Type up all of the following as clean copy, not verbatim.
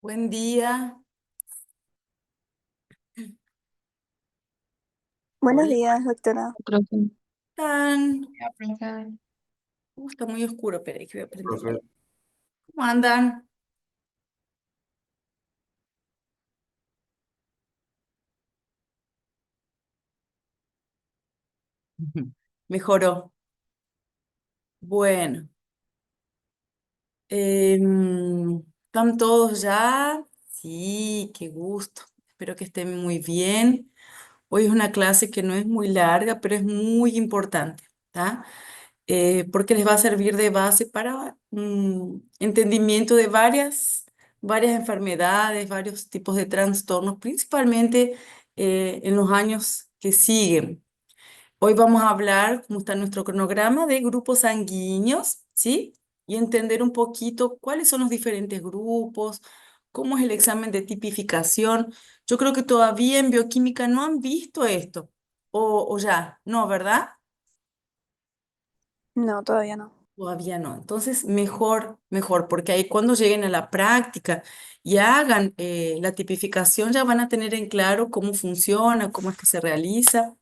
Buen día. Buenos Hola, días, doctora. Micrófono. ¿cómo están? Aplicar. Está muy oscuro, pero que voy a prender la Profe, luz. ¿Cómo andan? Ujú. Mejoró. Bueno, ¿están todos ya? Sí, qué gusto. Espero que estén muy bien. Hoy es una clase que no es muy larga, pero es muy importante, ¿tá? Porque les va a servir de base para entendimiento de varias enfermedades, varios tipos de trastornos, principalmente en los años que siguen. Hoy vamos a hablar, como está en nuestro cronograma, de grupos sanguíneos, ¿sí? Y entender un poquito cuáles son los diferentes grupos, cómo es el examen de tipificación. Yo creo que todavía en bioquímica no han visto esto, o ya, no, ¿verdad? No, todavía no. Todavía no. Entonces, mejor, porque ahí cuando lleguen a la práctica y hagan la tipificación, ya van a tener en claro cómo funciona, cómo es que se realiza.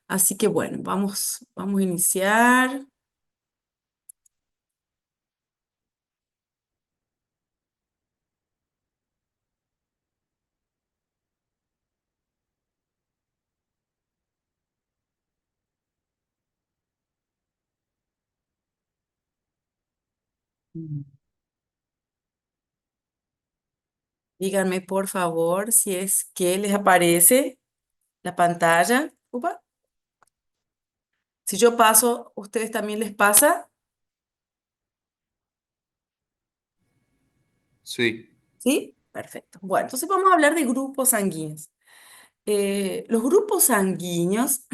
Así que bueno, vamos a iniciar. Mm. Díganme, por favor, si es que les aparece la pantalla. Upa. Si yo paso, ¿ustedes también les pasa? sí, ¿Sí? Perfecto. Bueno, entonces vamos a hablar de grupos sanguíneos. Los grupos sanguíneos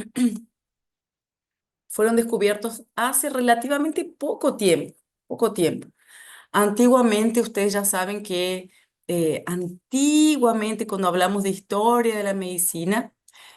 fueron descubiertos hace relativamente poco tiempo, poco tiempo. Antiguamente, ustedes ya saben que antiguamente, cuando hablamos de historia de la medicina,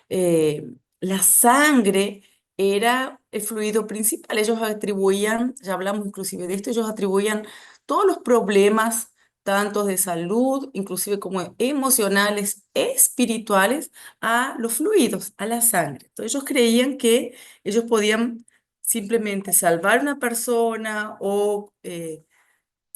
eh, la sangre era el fluido principal. Ellos atribuían, ya hablamos inclusive de esto, ellos atribuían todos los problemas, tanto de salud, inclusive como emocionales, espirituales, a los fluidos, a la sangre. Entonces ellos creían que ellos podían simplemente salvar a una persona o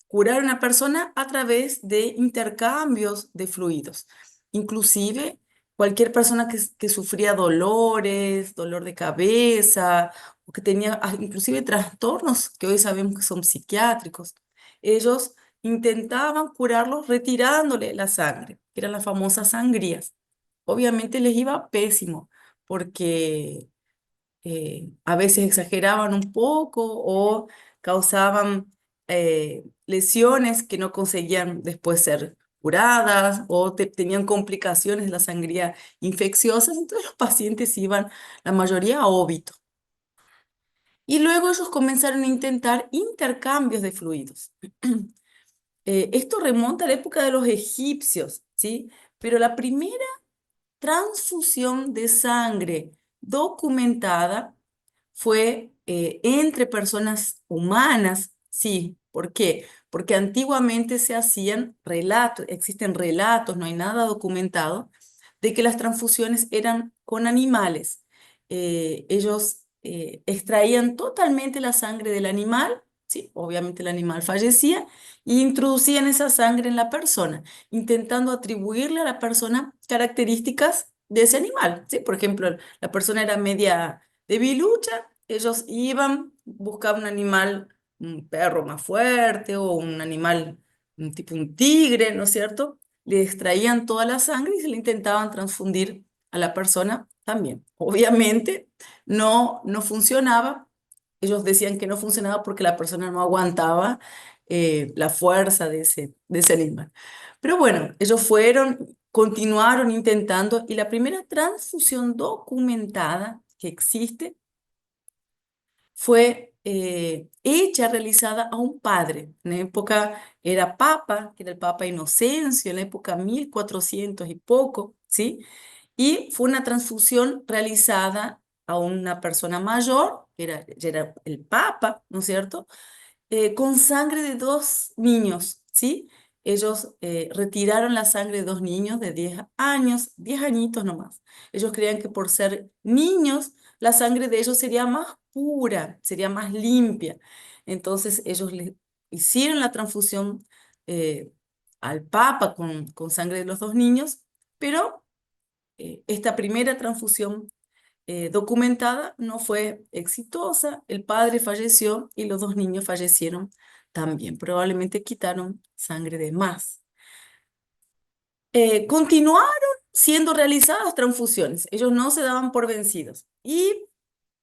curar a una persona a través de intercambios de fluidos. Inclusive, cualquier persona que sufría dolores, dolor de cabeza, o que tenía inclusive trastornos que hoy sabemos que son psiquiátricos, ellos intentaban curarlos retirándole la sangre, que eran las famosas sangrías. Obviamente les iba pésimo, porque a veces exageraban un poco o causaban lesiones que no conseguían después ser curadas o tenían complicaciones de la sangría infecciosas, entonces los pacientes iban, la mayoría, a óbito. Y luego ellos comenzaron a intentar intercambios de fluidos. Esto remonta a la época de los egipcios, ¿sí? Pero la primera transfusión de sangre documentada fue entre personas humanas, sí. ¿Por qué? Porque antiguamente se hacían relatos, existen relatos, no hay nada documentado, de que las transfusiones eran con animales. Ellos extraían totalmente la sangre del animal, sí, obviamente el animal fallecía, e introducían esa sangre en la persona, intentando atribuirle a la persona características de ese animal, ¿sí? Por ejemplo, la persona era media debilucha, ellos iban, buscaban un animal, un perro más fuerte o un animal, un tipo un tigre, ¿no es cierto? Le extraían toda la sangre y se le intentaban transfundir a la persona también. Obviamente no funcionaba. Ellos decían que no funcionaba porque la persona no aguantaba la fuerza de ese animal. Pero bueno, ellos fueron, continuaron intentando y la primera transfusión documentada que existe fue hecha, realizada a un padre. En la época era papa, que era el Papa Inocencio, en la época 1400 y poco, ¿sí? Y fue una transfusión realizada a una persona mayor, que ya era el papa, ¿no es cierto? Con sangre de dos niños, ¿sí? Ellos retiraron la sangre de dos niños de 10 años, 10 añitos nomás. Ellos creían que por ser niños, la sangre de ellos sería más pura, sería más limpia. Entonces ellos le hicieron la transfusión eh, al Papa con sangre de los dos niños, pero esta primera transfusión documentada no fue exitosa, el padre falleció y los dos niños fallecieron también. Probablemente quitaron sangre de más. Continuaron siendo realizadas transfusiones, ellos no se daban por vencidos. Y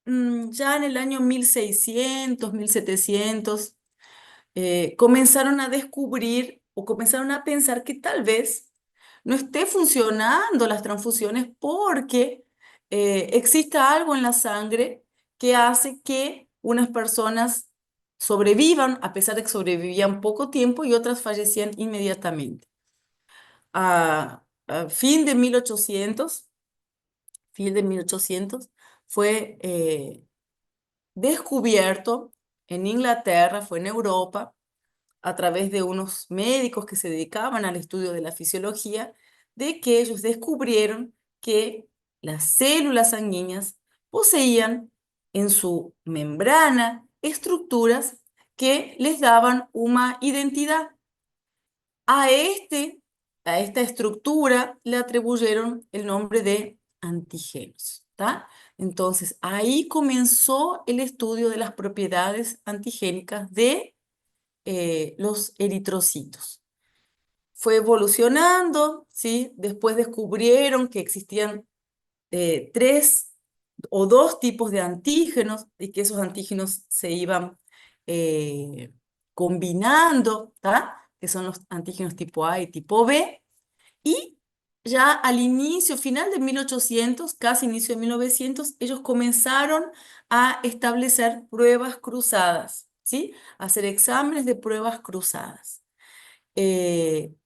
ya en el año 1600, 1700, comenzaron a descubrir o comenzaron a pensar que tal vez no esté funcionando las transfusiones porque exista algo en la sangre que hace que unas personas sobrevivan, a pesar de que sobrevivían poco tiempo, y otras fallecían inmediatamente. A fin de 1800, fue descubierto en Inglaterra, fue en Europa, a través de unos médicos que se dedicaban al estudio de la fisiología, de que ellos descubrieron que las células sanguíneas poseían en su membrana estructuras que les daban una identidad. A, a esta estructura le atribuyeron el nombre de antígenos, ¿tá? Entonces, ahí comenzó el estudio de las propiedades antigénicas de los eritrocitos. Fue evolucionando, ¿sí? Después descubrieron que existían tres o dos tipos de antígenos y que esos antígenos se iban eh, combinando, ¿tá? Que son los antígenos tipo A y tipo B, y ya al inicio, final de 1800, casi inicio de 1900, ellos comenzaron a establecer pruebas cruzadas, ¿sí? A hacer exámenes de pruebas cruzadas.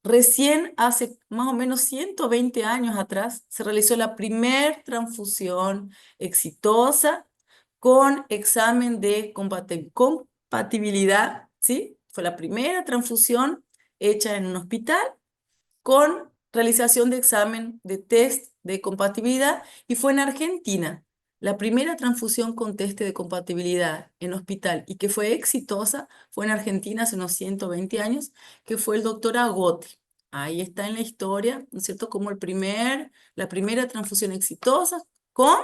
Recién hace más o menos 120 años atrás se realizó la primer transfusión exitosa con examen de compatibilidad, ¿sí? Fue la primera transfusión hecha en un hospital con realización de examen de test de compatibilidad y fue en Argentina. La primera transfusión con test de compatibilidad en hospital y que fue exitosa fue en Argentina hace unos 120 años, que fue el doctor Agote. Ahí está en la historia, ¿no es cierto? Como la primera transfusión exitosa con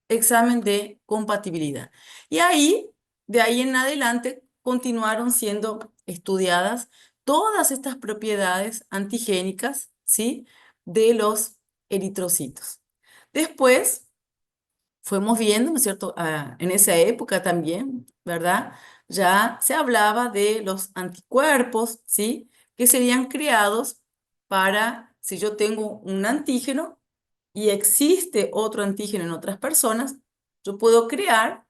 examen de compatibilidad. Y ahí, de ahí en adelante, continuaron siendo estudiadas todas estas propiedades antigénicas, ¿sí? De los eritrocitos. Después fuimos viendo, ¿no es cierto? En esa época también, ¿verdad? Ya se hablaba de los anticuerpos, ¿sí? Que serían creados para, si yo tengo un antígeno, y existe otro antígeno en otras personas, yo puedo crear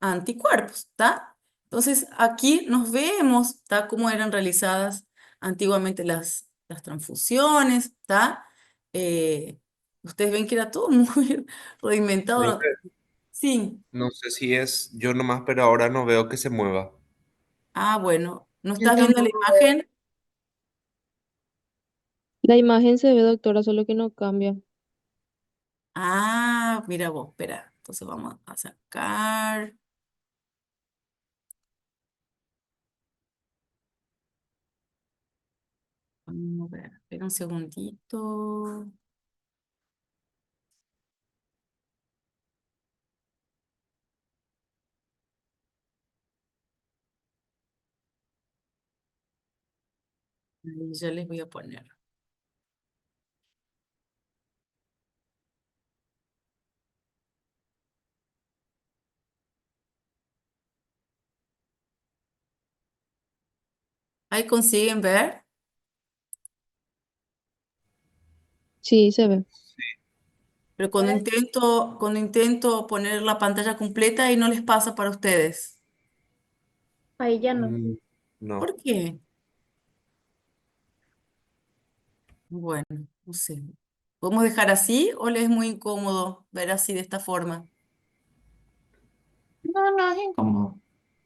anticuerpos, ¿está? Entonces, aquí nos vemos, ¿está? Cómo eran realizadas antiguamente las transfusiones, ¿está? Eh, Ustedes ven que era todo muy rudimentado. Profe, Sí. no sé si es yo nomás, pero ahora no veo que se mueva. Ah, bueno, ¿no Yo estás viendo la tampoco veo. imagen? La imagen se ve, doctora, solo que no cambia. Ah, mira vos, espera. Entonces vamos a sacar. Vamos a ver, espera un segundito. Ahí ya les voy a poner. Ahí consiguen ver, Sí, se ve. pero cuando intento poner la pantalla completa y no les pasa para ustedes. Ahí ya no. Mm, no. ¿Por qué? Bueno, no sé. ¿Podemos dejar así o les es muy incómodo ver así de esta forma? No, no, es incómodo.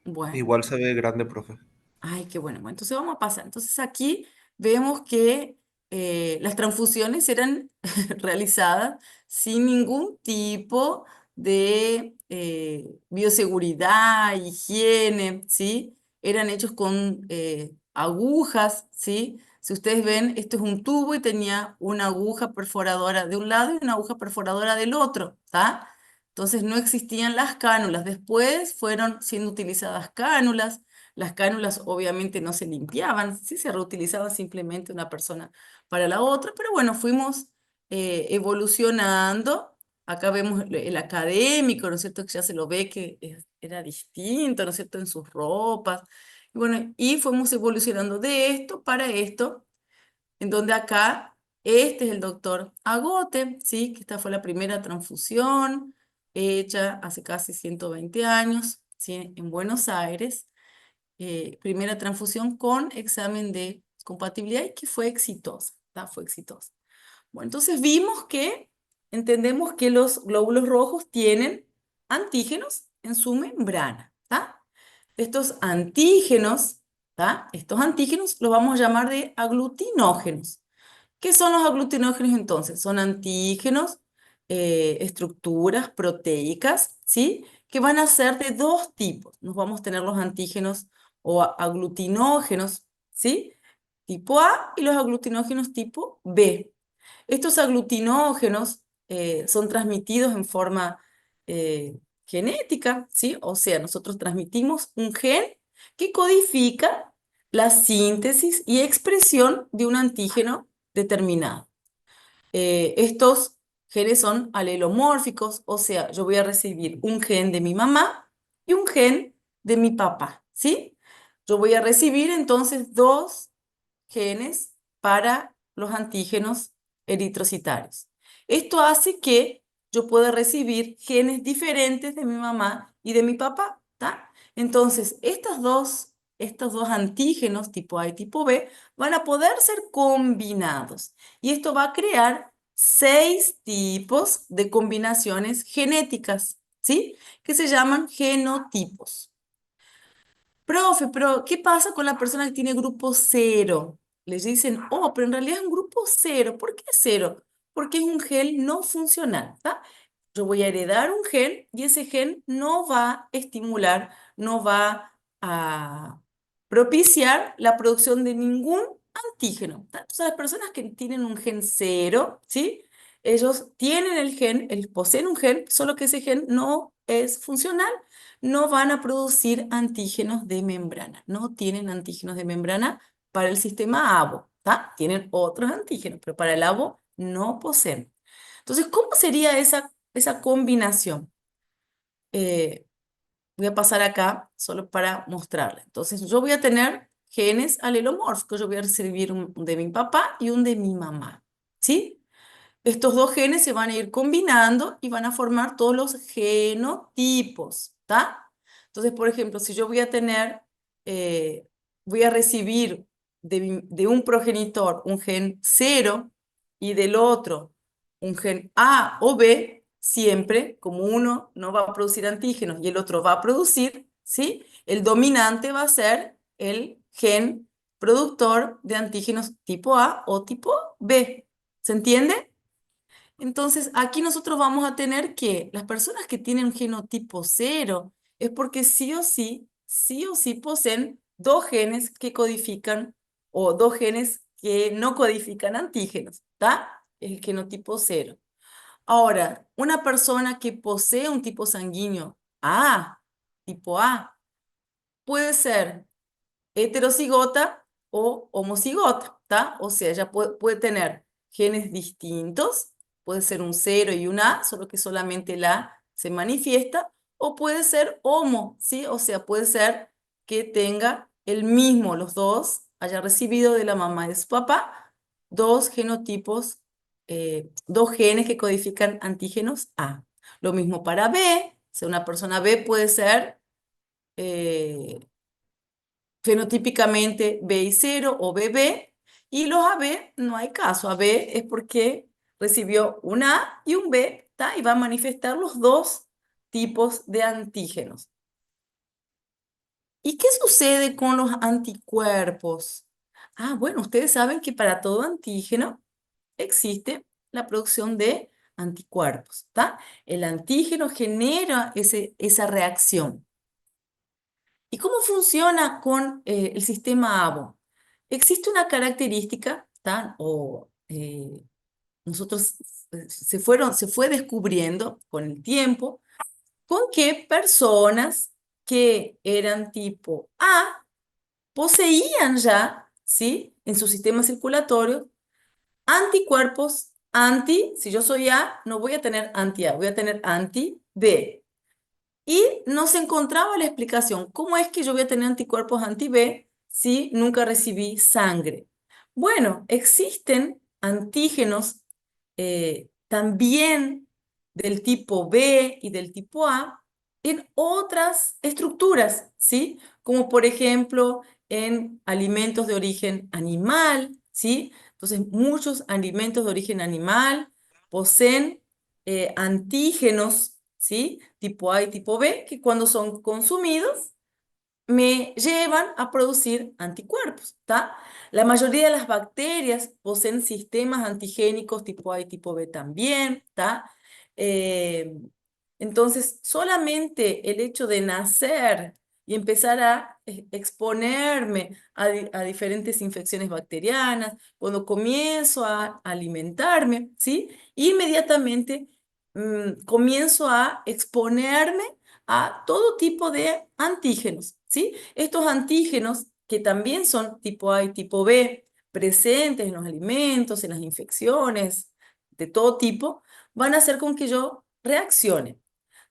Bueno. Igual se ve grande, profe. Ay, qué bueno. Bueno, entonces vamos a pasar. Entonces aquí vemos que las transfusiones eran realizadas sin ningún tipo de bioseguridad, higiene, ¿sí? Eran hechos con agujas, ¿sí? Si ustedes ven, esto es un tubo y tenía una aguja perforadora de un lado y una aguja perforadora del otro, ¿está? Entonces no existían las cánulas. Después fueron siendo utilizadas cánulas. Las cánulas obviamente no se limpiaban, sí se reutilizaban simplemente una persona para la otra, pero bueno, fuimos evolucionando. Acá vemos el académico, ¿no es cierto? Que ya se lo ve que era distinto, ¿no es cierto? En sus ropas. Y bueno, y fuimos evolucionando de esto para esto, en donde acá, este es el doctor Agote, ¿sí? Que esta fue la primera transfusión hecha hace casi 120 años, ¿sí? En Buenos Aires, primera transfusión con examen de compatibilidad y que fue exitosa, ¿tá? Fue exitosa. Bueno, entonces entendemos que los glóbulos rojos tienen antígenos en su membrana, ¿tá? Estos antígenos, ¿tá? Estos antígenos los vamos a llamar de aglutinógenos. ¿Qué son los aglutinógenos entonces? Son antígenos, estructuras proteicas, ¿sí? Que van a ser de dos tipos. Nos vamos a tener los antígenos o aglutinógenos, ¿sí? Tipo A y los aglutinógenos tipo B. Estos aglutinógenos son transmitidos en forma genética, ¿sí? O sea, nosotros transmitimos un gen que codifica la síntesis y expresión de un antígeno determinado. Estos genes son alelomórficos, o sea, yo voy a recibir un gen de mi mamá y un gen de mi papá, ¿sí? Yo voy a recibir entonces dos genes para los antígenos eritrocitarios. Esto hace que yo pueda recibir genes diferentes de mi mamá y de mi papá, ¿tá? Entonces, estos dos antígenos, tipo A y tipo B, van a poder ser combinados. Y esto va a crear 6 tipos de combinaciones genéticas, ¿sí? Que se llaman genotipos. Profe, pero ¿qué pasa con la persona que tiene grupo cero? Les dicen, oh, pero en realidad es un grupo cero. ¿Por qué cero? Porque es un gen no funcional, ¿tá? Yo voy a heredar un gen y ese gen no va a estimular, no va a propiciar la producción de ningún antígeno, ¿tá? Entonces, las personas que tienen un gen cero, ¿sí? Ellos tienen el gen, ellos poseen un gen, solo que ese gen no es funcional, no van a producir antígenos de membrana, no tienen antígenos de membrana para el sistema ABO, ¿tá? Tienen otros antígenos, pero para el ABO no poseen. Entonces, ¿cómo sería esa combinación? Eh, Voy a pasar acá solo para mostrarle. Entonces, yo voy a tener genes alelomórficos, yo voy a recibir un de mi papá y un de mi mamá, ¿sí? Estos dos genes se van a ir combinando y van a formar todos los genotipos, ¿está? Entonces, por ejemplo, si yo voy a tener, voy a recibir de un progenitor un gen cero y del otro un gen A o B, siempre, como uno no va a producir antígenos y el otro va a producir, ¿sí? El dominante va a ser el gen productor de antígenos tipo A o tipo B. ¿Se entiende? Entonces, aquí nosotros vamos a tener que las personas que tienen genotipo cero es porque sí o sí poseen dos genes que codifican o dos genes que no codifican antígenos, ¿está? El genotipo cero. Ahora, una persona que posee un tipo sanguíneo A, tipo A, puede ser heterocigota o homocigota, ¿está? O sea, ella puede tener genes distintos, puede ser un cero y un A, solo que solamente el A se manifiesta, o puede ser homo, ¿sí? O sea, puede ser que tenga el mismo, los dos, haya recibido de la mamá y de su papá, dos genotipos, dos genes que codifican antígenos A. Lo mismo para B, o sea, una persona B puede ser eh, fenotípicamente BI0 o BB, y los AB no hay caso. AB es porque recibió un A y un B, ¿tá? Y va a manifestar los dos tipos de antígenos. ¿Y qué sucede con los anticuerpos? Ah, bueno, ustedes saben que para todo antígeno existe la producción de anticuerpos, ¿tá? El antígeno genera esa reacción. ¿Y cómo funciona con el sistema ABO? Existe una característica, ¿tá? Nosotros se fue descubriendo con el tiempo con que personas que eran tipo A poseían ya, ¿sí? En su sistema circulatorio anticuerpos si yo soy A, no voy a tener anti-A, voy a tener anti-B. Y no se encontraba la explicación. ¿Cómo es que yo voy a tener anticuerpos anti-B si nunca recibí sangre? Bueno, existen antígenos también del tipo B y del tipo A en otras estructuras, ¿sí? Como por ejemplo en alimentos de origen animal, ¿sí? Entonces, muchos alimentos de origen animal poseen antígenos, ¿sí? Tipo A y tipo B, que cuando son consumidos me llevan a producir anticuerpos, ¿está? La mayoría de las bacterias poseen sistemas antigénicos tipo A y tipo B también, ¿está? Eh, entonces, solamente el hecho de nacer y empezar a exponerme a diferentes infecciones bacterianas, cuando comienzo a alimentarme, ¿sí? Inmediatamente comienzo a exponerme a todo tipo de antígenos, ¿sí? Estos antígenos, que también son tipo A y tipo B, presentes en los alimentos, en las infecciones, de todo tipo, van a hacer con que yo reaccione.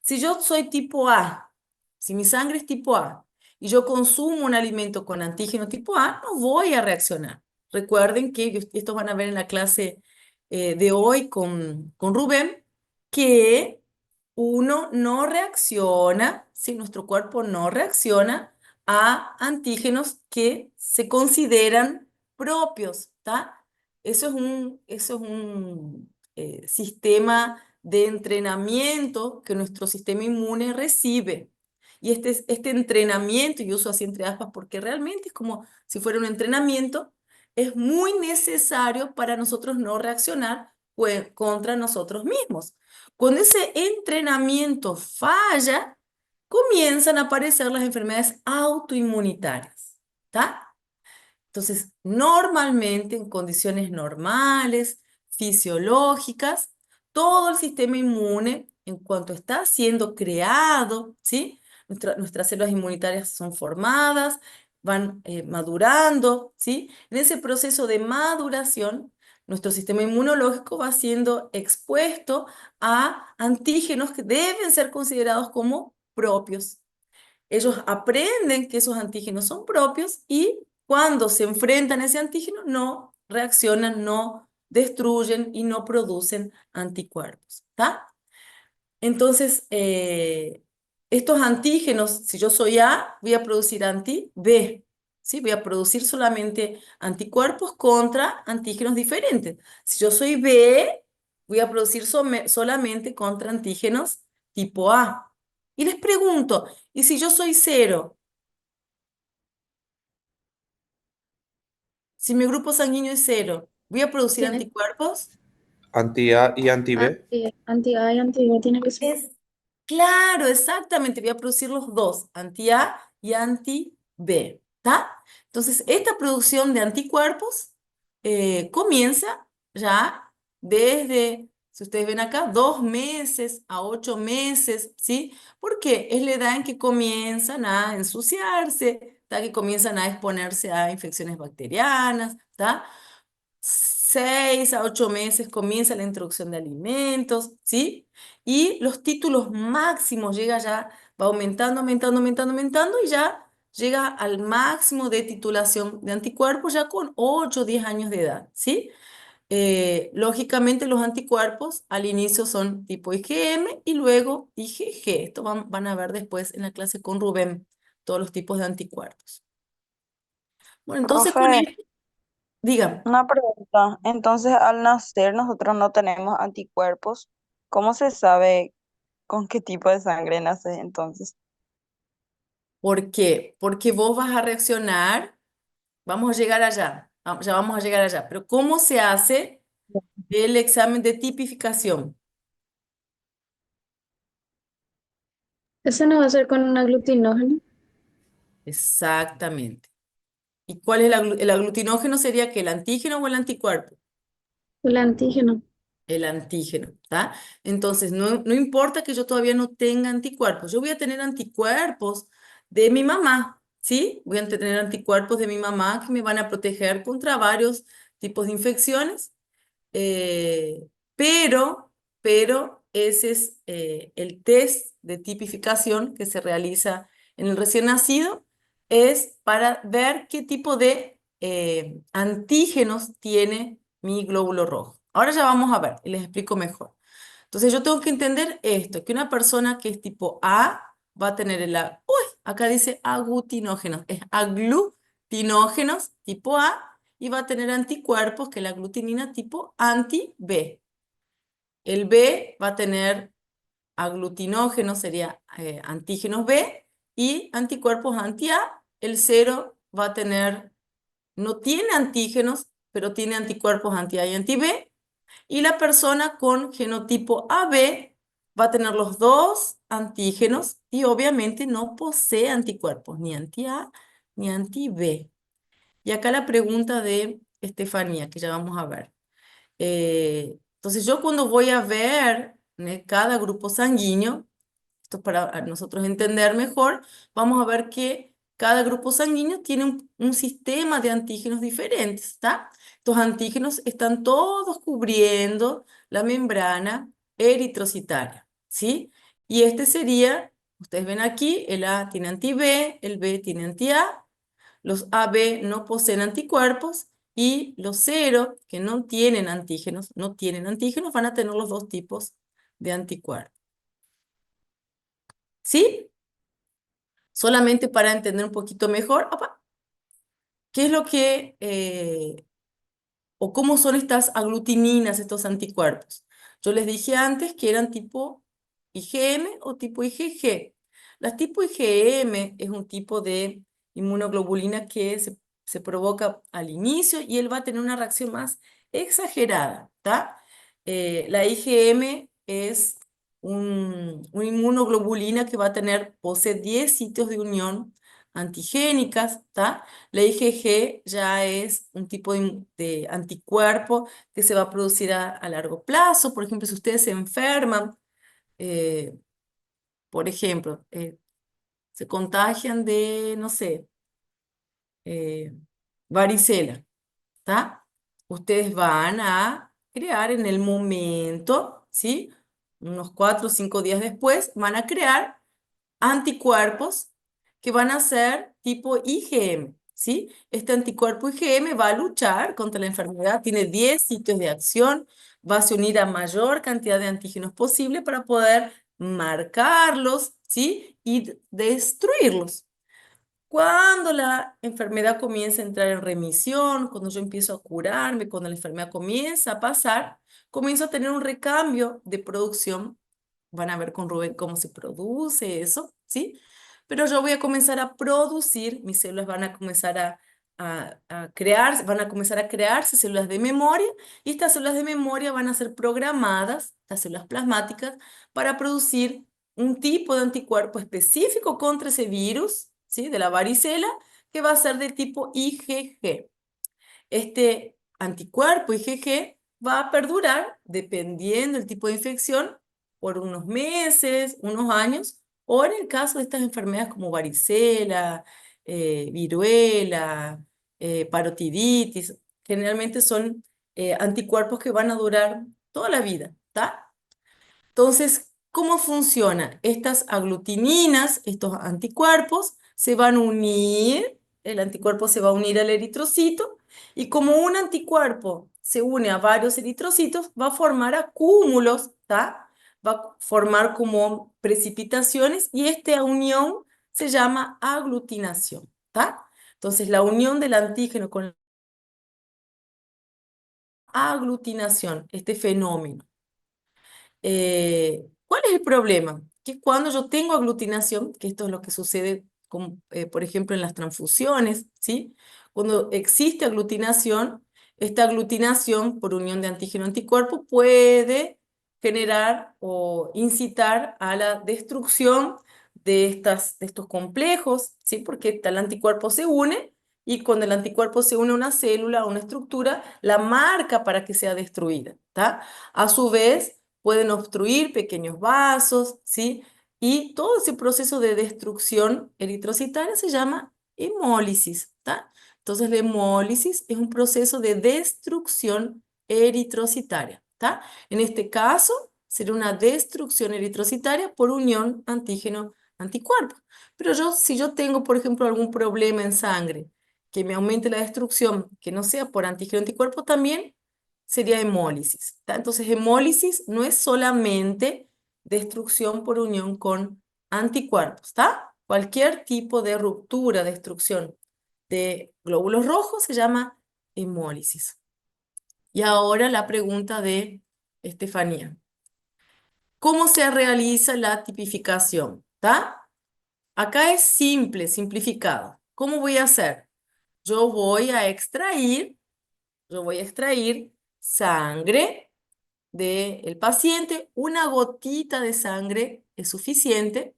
Si yo soy tipo A, si mi sangre es tipo A, y yo consumo un alimento con antígeno tipo A, no voy a reaccionar. Recuerden que, y esto van a ver en la clase de hoy con Rubén, que uno no reacciona, si nuestro cuerpo no reacciona a antígenos que se consideran propios, ¿tá? Eso es un sistema de entrenamiento que nuestro sistema inmune recibe. Y este entrenamiento, y uso así entre aspas porque realmente es como si fuera un entrenamiento, es muy necesario para nosotros no reaccionar contra nosotros mismos. Cuando ese entrenamiento falla, comienzan a aparecer las enfermedades autoinmunitarias, ¿está? Entonces, normalmente en condiciones normales, fisiológicas, todo el sistema inmune, en cuanto está siendo creado, ¿sí? Nuestras células inmunitarias son formadas, van madurando, ¿sí? En ese proceso de maduración, nuestro sistema inmunológico va siendo expuesto a antígenos que deben ser considerados como propios. Ellos aprenden que esos antígenos son propios y cuando se enfrentan a ese antígeno no reaccionan, no destruyen y no producen anticuerpos, ¿está? Entonces, estos antígenos, si yo soy A, voy a producir anti-B, ¿sí? Voy a producir solamente anticuerpos contra antígenos diferentes. Si yo soy B, voy a producir solamente contra antígenos tipo A. Y les pregunto, ¿y si yo soy cero? Si mi grupo sanguíneo es cero, ¿voy a producir Tiene anticuerpos? Anti-A y anti-B. anti-A y anti-B, tiene que ser. Es claro, exactamente, voy a producir los dos, anti-A y anti-B, ¿está? Entonces, esta producción de anticuerpos comienza ya desde, si ustedes ven acá, 2 meses a 8 meses, ¿sí? Porque es la edad en que comienzan a ensuciarse, ¿está? Que comienzan a exponerse a infecciones bacterianas, ¿está? 6 a 8 meses comienza la introducción de alimentos, ¿sí? Y los títulos máximos llega ya, va aumentando, aumentando, aumentando, aumentando y ya llega al máximo de titulación de anticuerpos ya con 8 o 10 años de edad, ¿sí? Lógicamente los anticuerpos al inicio son tipo IgM y luego IgG. Esto van a ver después en la clase con Rubén, todos los tipos de anticuerpos. Bueno, entonces con Profe, esto, digan. una pregunta. Entonces, al nacer nosotros no tenemos anticuerpos. ¿Cómo se sabe con qué tipo de sangre naces entonces? ¿Por qué? Porque vos vas a reaccionar, vamos a llegar allá, ya vamos a llegar allá, pero ¿cómo se hace el examen de tipificación? Ese no va a ser con un aglutinógeno, Exactamente. ¿Y cuál es el aglutinógeno? Sería que el antígeno o el anticuerpo. el antígeno. El antígeno, ¿está? Entonces, no importa que yo todavía no tenga anticuerpos, yo voy a tener anticuerpos de mi mamá, ¿sí? Voy a tener anticuerpos de mi mamá que me van a proteger contra varios tipos de infecciones. Eh, pero, pero ese es el test de tipificación que se realiza en el recién nacido, es para ver qué tipo de antígenos tiene mi glóbulo rojo. Ahora ya vamos a ver y les explico mejor. Entonces yo tengo que entender esto, que una persona que es tipo A va a tener uy, acá dice aglutinógenos, es aglutinógenos tipo A y va a tener anticuerpos, que es la aglutinina tipo anti-B. El B va a tener aglutinógenos, sería antígenos B, y anticuerpos anti-A. El cero va a tener, no tiene antígenos, pero tiene anticuerpos anti-A y anti-B. Y la persona con genotipo AB va a tener los dos antígenos y obviamente no posee anticuerpos, ni anti-A ni anti-B. Y acá la pregunta de Estefanía, que ya vamos a ver. Entonces yo cuando voy a ver cada grupo sanguíneo, esto es para nosotros entender mejor, vamos a ver que cada grupo sanguíneo tiene un sistema de antígenos diferentes, ¿está? Estos antígenos están todos cubriendo la membrana eritrocitaria, ¿sí? Y este sería, ustedes ven aquí, el A tiene anti-B, el B tiene anti-A, los AB no poseen anticuerpos Y los cero, que no tienen antígenos, van a tener los dos tipos de anticuerpos. ¿Sí? Solamente para entender un poquito mejor, opa, ¿qué es lo que, o cómo son estas aglutininas, estos anticuerpos? Yo les dije antes que eran tipo IgM o tipo IgG. Las tipo IgM es un tipo de inmunoglobulina que se provoca al inicio y él va a tener una reacción más exagerada, ¿tá? La IgM es una inmunoglobulina que va a posee 10 sitios de unión antigénicas, ¿tá? La IgG ya es un tipo de anticuerpo que se va a producir a largo plazo. Por ejemplo, si ustedes se enferman, eh, por ejemplo, se contagian de, no sé, eh, varicela, ¿está? Ustedes van a crear en el momento, ¿sí? Unos 4 o 5 días después, van a crear anticuerpos que van a ser tipo IgM, ¿sí? Este anticuerpo IgM va a luchar contra la enfermedad, tiene 10 sitios de acción, va a se unir a mayor cantidad de antígenos posible para poder marcarlos, ¿sí? Y destruirlos. Cuando la enfermedad comienza a entrar en remisión, cuando yo empiezo a curarme, cuando la enfermedad comienza a pasar, comienzo a tener un recambio de producción. Van a ver con Rubén cómo se produce eso, ¿sí? Pero yo voy a comenzar a producir, mis células van a comenzar a crearse, van a comenzar a crearse células de memoria, y estas células de memoria van a ser programadas, las células plasmáticas, para producir un tipo de anticuerpo específico contra ese virus, ¿sí? De la varicela, que va a ser de tipo IgG. Este anticuerpo IgG va a perdurar, dependiendo del tipo de infección, por unos meses, unos años, o en el caso de estas enfermedades como varicela, viruela, parotiditis, generalmente son anticuerpos que van a durar toda la vida, ¿está? Entonces, ¿cómo funciona? Estas aglutininas, estos anticuerpos, se van a unir, el anticuerpo se va a unir al eritrocito, y como un anticuerpo se une a varios eritrocitos, va a formar acúmulos, ¿tá? Va a formar como precipitaciones, y esta unión se llama aglutinación, ¿tá? Entonces, la unión del antígeno con la aglutinación, este fenómeno. ¿Cuál es el problema? Que cuando yo tengo aglutinación, que esto es lo que sucede, por ejemplo, en las transfusiones, ¿sí? Cuando existe aglutinación, esta aglutinación por unión de antígeno-anticuerpo puede generar o incitar a la destrucción de estos complejos, ¿sí? Porque el anticuerpo se une, y cuando el anticuerpo se une a una célula, a una estructura, la marca para que sea destruida, ¿tá? A su vez, pueden obstruir pequeños vasos, ¿sí? Y todo ese proceso de destrucción eritrocitaria se llama hemólisis, ¿tá? Entonces, la hemólisis es un proceso de destrucción eritrocitaria, ¿tá? En este caso, sería una destrucción eritrocitaria por unión antígeno-anticuerpo. Pero si yo tengo, por ejemplo, algún problema en sangre que me aumente la destrucción, que no sea por antígeno-anticuerpo, también sería hemólisis, ¿tá? Entonces, hemólisis no es solamente destrucción por unión con anticuerpos, ¿tá? Cualquier tipo de ruptura, destrucción de glóbulos rojos se llama hemólisis. Y ahora la pregunta de Estefanía. ¿Cómo se realiza la tipificación? ¿Tá? Acá es simple, simplificado. ¿Cómo voy a hacer? Yo voy a extraer, yo voy a extraer sangre del paciente, una gotita de sangre es suficiente,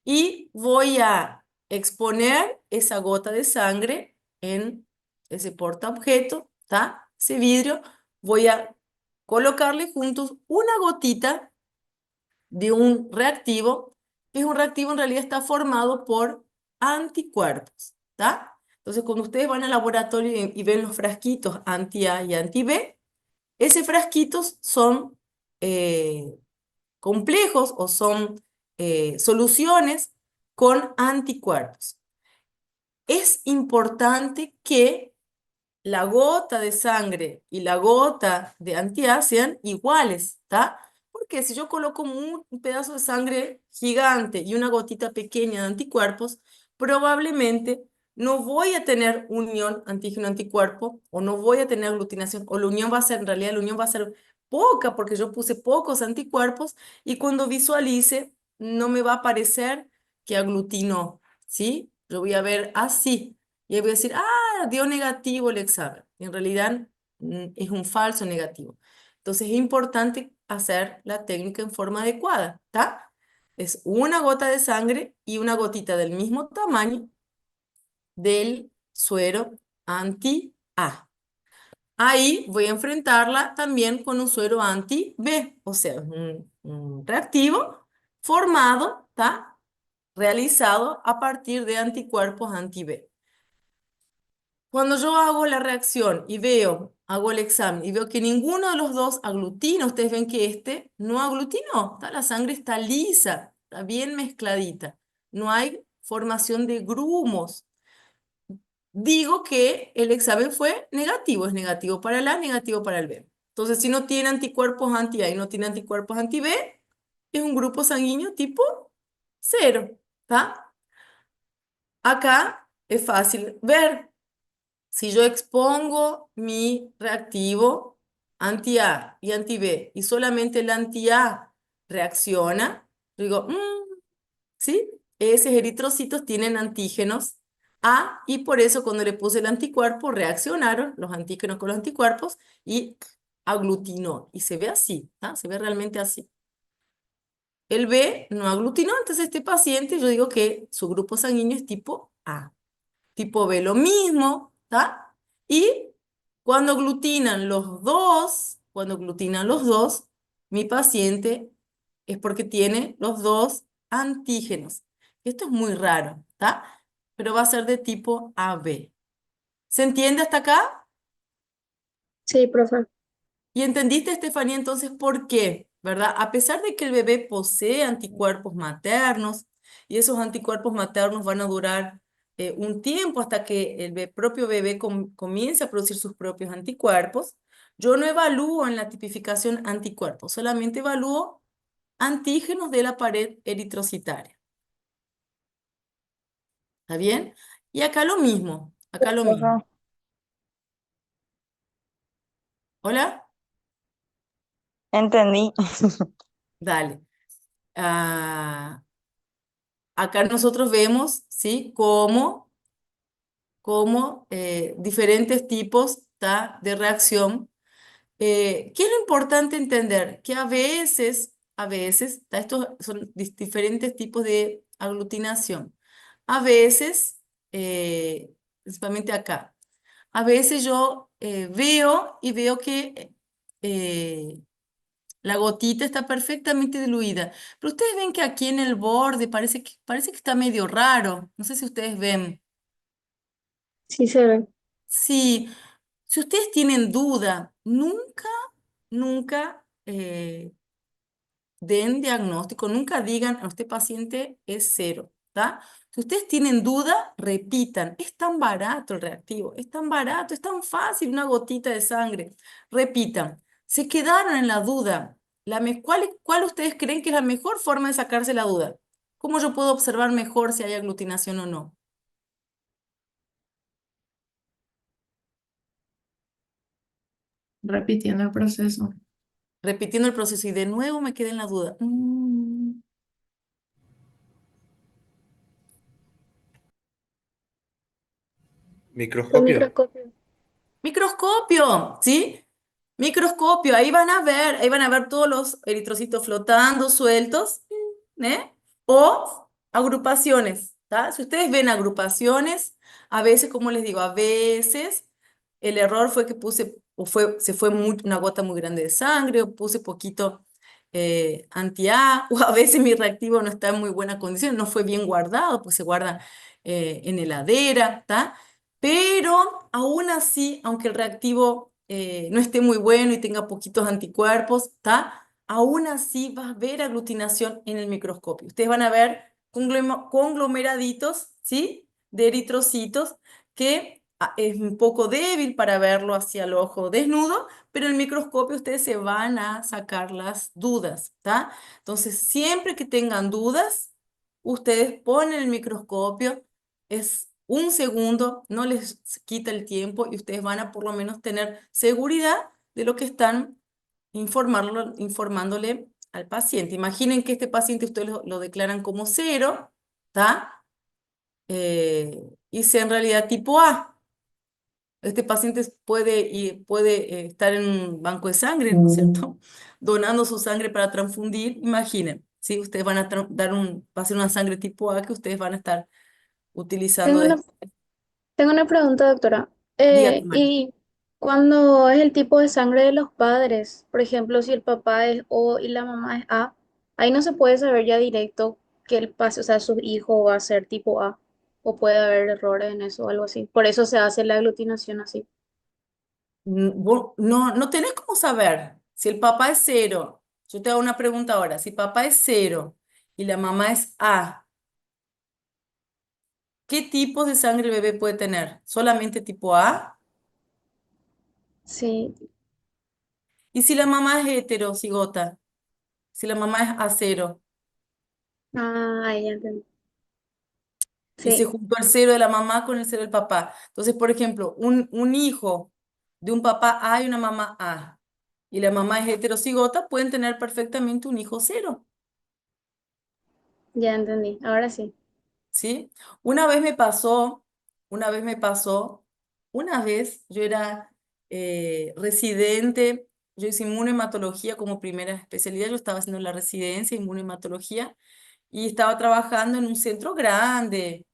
y voy a exponer esa gota de sangre en ese portaobjeto, ¿tá? Ese vidrio, voy a colocarle juntos una gotita de un reactivo, que es un reactivo en realidad está formado por anticuerpos, ¿tá? Entonces, cuando ustedes van al laboratorio y ven los frasquitos anti-A y anti-B, esos frasquitos son complejos, o son soluciones con anticuerpos. Es importante que la gota de sangre y la gota de anti-A sean iguales, ¿está? Porque si yo coloco un pedazo de sangre gigante y una gotita pequeña de anticuerpos, probablemente no voy a tener unión antígeno-anticuerpo o no voy a tener aglutinación, o la unión va a ser, en realidad la unión va a ser poca porque yo puse pocos anticuerpos y cuando visualice no me va a aparecer que aglutinó, ¿sí? Yo voy a ver así y ahí voy a decir, dio negativo el examen. En realidad es un falso negativo. Entonces es importante hacer la técnica en forma adecuada, ¿está? Es una gota de sangre y una gotita del mismo tamaño del suero anti-A. Ahí voy a enfrentarla también con un suero anti-B, o sea, un reactivo formado, ¿está? Realizado a partir de anticuerpos anti-B. Cuando yo hago la reacción y veo, hago el examen y veo que ninguno de los dos aglutina, ustedes ven que este no aglutinó, ¿tá? La sangre está lisa, está bien mezcladita, no hay formación de grumos. Digo que el examen fue negativo, es negativo para el A, negativo para el B. Entonces, si no tiene anticuerpos anti-A y no tiene anticuerpos anti-B, es un grupo sanguíneo tipo 0, ¿tá? Acá es fácil ver. Si yo expongo mi reactivo anti-A y anti-B y solamente el anti-A reacciona, yo digo, ¿sí? Esos eritrocitos tienen antígenos A y por eso cuando le puse el anticuerpo reaccionaron los antígenos con los anticuerpos y aglutinó. Y se ve así, ¿ah? Se ve realmente así. El B no aglutinó, entonces este paciente yo digo que su grupo sanguíneo es tipo A. Tipo B lo mismo, ¿está? Y cuando aglutinan los dos, mi paciente es porque tiene los dos antígenos. Esto es muy raro, ¿está? Pero va a ser de tipo AB. ¿Se entiende hasta acá? Sí, profe. ¿Y entendiste, Estefanía, entonces por qué? ¿Verdad? A pesar de que el bebé posee anticuerpos maternos y esos anticuerpos maternos van a durar un tiempo hasta que el propio bebé comience a producir sus propios anticuerpos, yo no evalúo en la tipificación anticuerpos, solamente evalúo antígenos de la pared eritrocitaria. ¿Está bien? Y acá lo mismo, acá lo mismo. Profe, ¿Hola? entendí. Dale. Acá nosotros vemos, ¿sí? Cómo diferentes tipos, ¿tá? De reacción. ¿Qué es lo importante entender? Que ¿tá? Estos son diferentes tipos de aglutinación. A veces, principalmente acá, a veces yo veo que la gotita está perfectamente diluida. Pero ustedes ven que aquí en el borde parece que está medio raro. No sé si ustedes ven. Sí se ve. Sí, si ustedes tienen duda, nunca den diagnóstico, nunca digan a este paciente es 0, ¿tá? Si ustedes tienen duda, repitan. Es tan barato el reactivo, es tan barato, es tan fácil, una gotita de sangre. Repitan. Se quedaron en la duda. ¿Cuál ustedes creen que es la mejor forma de sacarse la duda? ¿Cómo yo puedo observar mejor si hay aglutinación o no? Repitiendo el proceso. Repitiendo el proceso y de nuevo me quedé en la duda. Con Microscopio. microscopio. Microscopio, ¿sí? Microscopio, ahí van a ver todos los eritrocitos flotando, sueltos, ¿eh? O agrupaciones, ¿tá? Si ustedes ven agrupaciones, a veces, como les digo, a veces el error fue que se fue una gota muy grande de sangre, o puse poquito anti-A, o a veces mi reactivo no está en muy buena condición, no fue bien guardado, pues se guarda en heladera, ¿tá? Pero aún así, aunque el reactivo no esté muy bueno y tenga poquitos anticuerpos, ¿está? Aún así vas a ver aglutinación en el microscopio. Ustedes van a ver conglomeraditos, ¿sí? De eritrocitos que es un poco débil para verlo hacia el ojo desnudo, pero en el microscopio ustedes se van a sacar las dudas, ¿tá? Entonces, siempre que tengan dudas, ustedes ponen el microscopio, es un segundo, no les quita el tiempo y ustedes van a por lo menos tener seguridad de lo que están informándole al paciente. Imaginen que este paciente ustedes lo declaran como cero, ¿tá? Y sea en realidad tipo A. Este paciente puede estar en un banco de sangre, ¿no es cierto? Donando su sangre para transfundir. Imaginen, ¿sí? Ustedes van a va a ser una sangre tipo A que ustedes van a estar utilizando Tengo una, después. tengo una pregunta, doctora. Dígame, Mari. Y cuando es el tipo de sangre de los padres, por ejemplo, si el papá es O y la mamá es A, ahí no se puede saber ya directo que el pase, o sea, su hijo va a ser tipo A, o puede haber errores en eso o algo así. Por eso se hace la aglutinación así. No tenés cómo saber si el papá es cero. Yo te hago una pregunta ahora. Si papá es cero y la mamá es A, ¿qué tipos de sangre el bebé puede tener? ¿Solamente tipo A? Sí, ¿Y si la mamá es heterocigota? Si la mamá es A0 ahí ya entendí. y se Sí, juntó el cero de la mamá con el cero del papá. Entonces, por ejemplo, un hijo de un papá A y una mamá A, y la mamá es heterocigota, pueden tener perfectamente un hijo cero, ya entendí. Ahora sí. ¿sí? Una vez me pasó, una vez me pasó, una vez yo era residente, yo hice inmunohematología como primera especialidad, yo estaba haciendo la residencia en inmunohematología y estaba trabajando en un centro grande,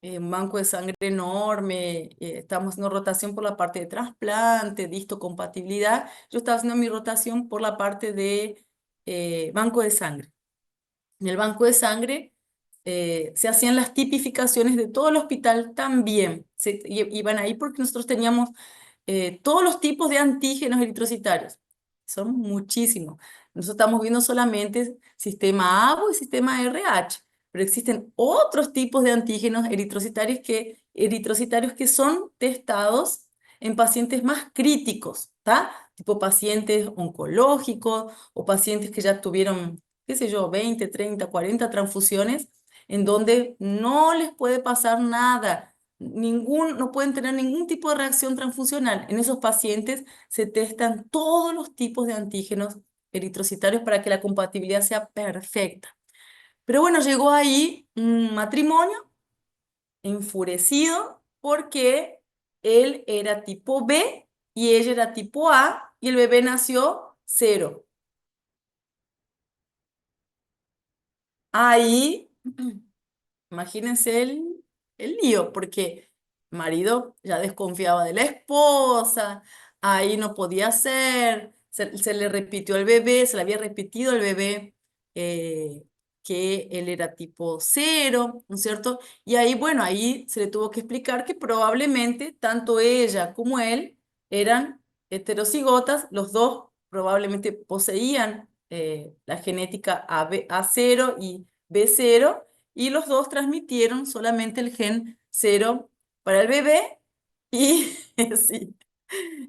un banco de sangre enorme, estábamos haciendo rotación por la parte de trasplante, de histocompatibilidad. Yo estaba haciendo mi rotación por la parte de banco de sangre. En el banco de sangre se hacían las tipificaciones de todo el hospital también. Iban ahí porque nosotros teníamos todos los tipos de antígenos eritrocitarios. Son muchísimos. Nosotros estamos viendo solamente sistema ABO y sistema RH, pero existen otros tipos de antígenos eritrocitarios que son testados en pacientes más críticos, ¿tá? Tipo pacientes oncológicos o pacientes que ya tuvieron, qué sé yo, 20, 30, 40 transfusiones, en donde no les puede pasar nada no pueden tener ningún tipo de reacción transfusional. En esos pacientes se testan todos los tipos de antígenos eritrocitarios para que la compatibilidad sea perfecta. Pero bueno, llegó ahí un matrimonio enfurecido porque él era tipo B y ella era tipo A y el bebé nació cero. Ahí imagínense el lío, porque el marido ya desconfiaba de la esposa, ahí no podía ser, se le repitió al bebé, se le había repetido al bebé que él era tipo cero, ¿no es cierto? Y ahí, bueno, ahí se le tuvo que explicar que probablemente tanto ella como él eran heterocigotas, los dos probablemente poseían la genética A0 y B0 y los dos transmitieron solamente el gen cero para el bebé y, sí,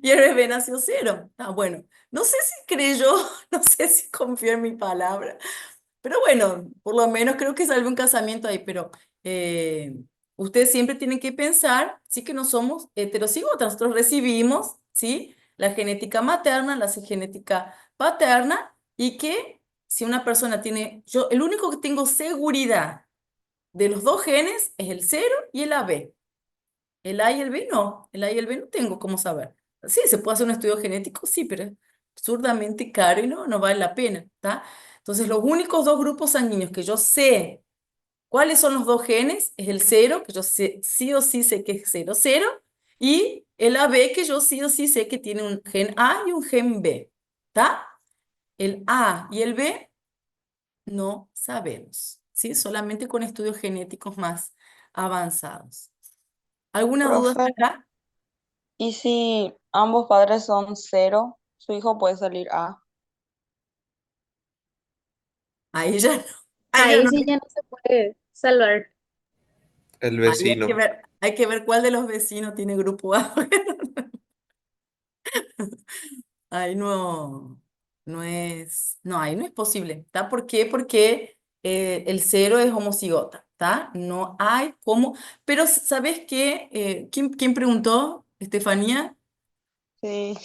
y el bebé nació cero. Ah, bueno, no sé si creyó, no sé si confió en mi palabra, pero bueno, por lo menos creo que salve un casamiento ahí, pero eh, ustedes siempre tienen que pensar, sí que no somos heterocigotas, nosotros recibimos, ¿sí? La genética materna, la genética paterna y que si una persona tiene, yo, el único que tengo seguridad de los dos genes es el cero y el AB. El A y el B no. El A y el B no tengo cómo saber. Sí, se puede hacer un estudio genético, sí, pero es absurdamente caro y no vale la pena, ¿está? Entonces, los únicos dos grupos sanguíneos que yo sé cuáles son los dos genes es el cero, que yo sé, sí o sí sé que es cero, cero, y el AB, que yo sí o sí sé que tiene un gen A y un gen B, ¿está? El A y el B no sabemos, ¿sí? Solamente con estudios genéticos más avanzados. ¿Alguna duda hasta Profe, acá? ¿y si ambos padres son cero, su hijo puede salir A? Ahí ya no, ahí ya Ahí no, sí ya no se puede salvar. El ahí hay que vecino. ver, Hay que ver cuál de los vecinos tiene grupo A. Ahí no, ahí no es posible, ¿está? ¿Por qué? Porque el cero es homocigota, ¿está? No hay cómo, pero ¿sabes qué? ¿Quién preguntó? Estefanía, Sí,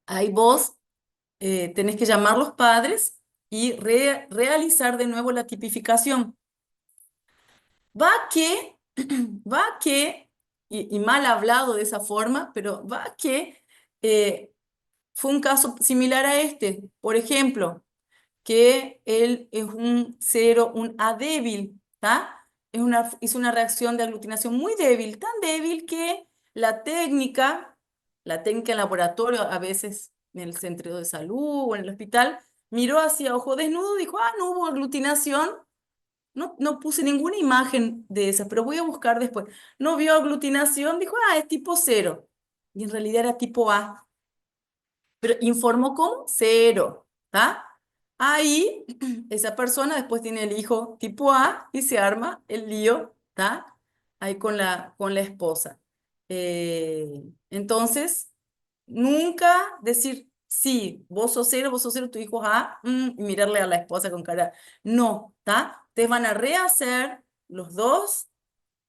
ahí vos tenés que llamar los padres y realizar de nuevo la tipificación. Va que, va que, y mal hablado de esa forma, pero va que fue un caso similar a este. Por ejemplo, que él es un cero, un A débil, ¿tá? Hizo una reacción de aglutinación muy débil, tan débil que la técnica, la técnica en laboratorio, a veces en el centro de salud o en el hospital, miró hacia ojo desnudo y dijo, ah, no hubo aglutinación. No puse ninguna imagen de esa, pero voy a buscar después. No vio aglutinación, dijo, ah, es tipo cero. Y en realidad era tipo A. Pero informó como cero, ¿está? Ahí esa persona después tiene el hijo tipo A y se arma el lío, ¿está? Ahí con la esposa. Entonces, nunca decir, sí, vos sos cero, tu hijo es A, y mirarle a la esposa con cara, no, ¿está? Ustedes van a rehacer los dos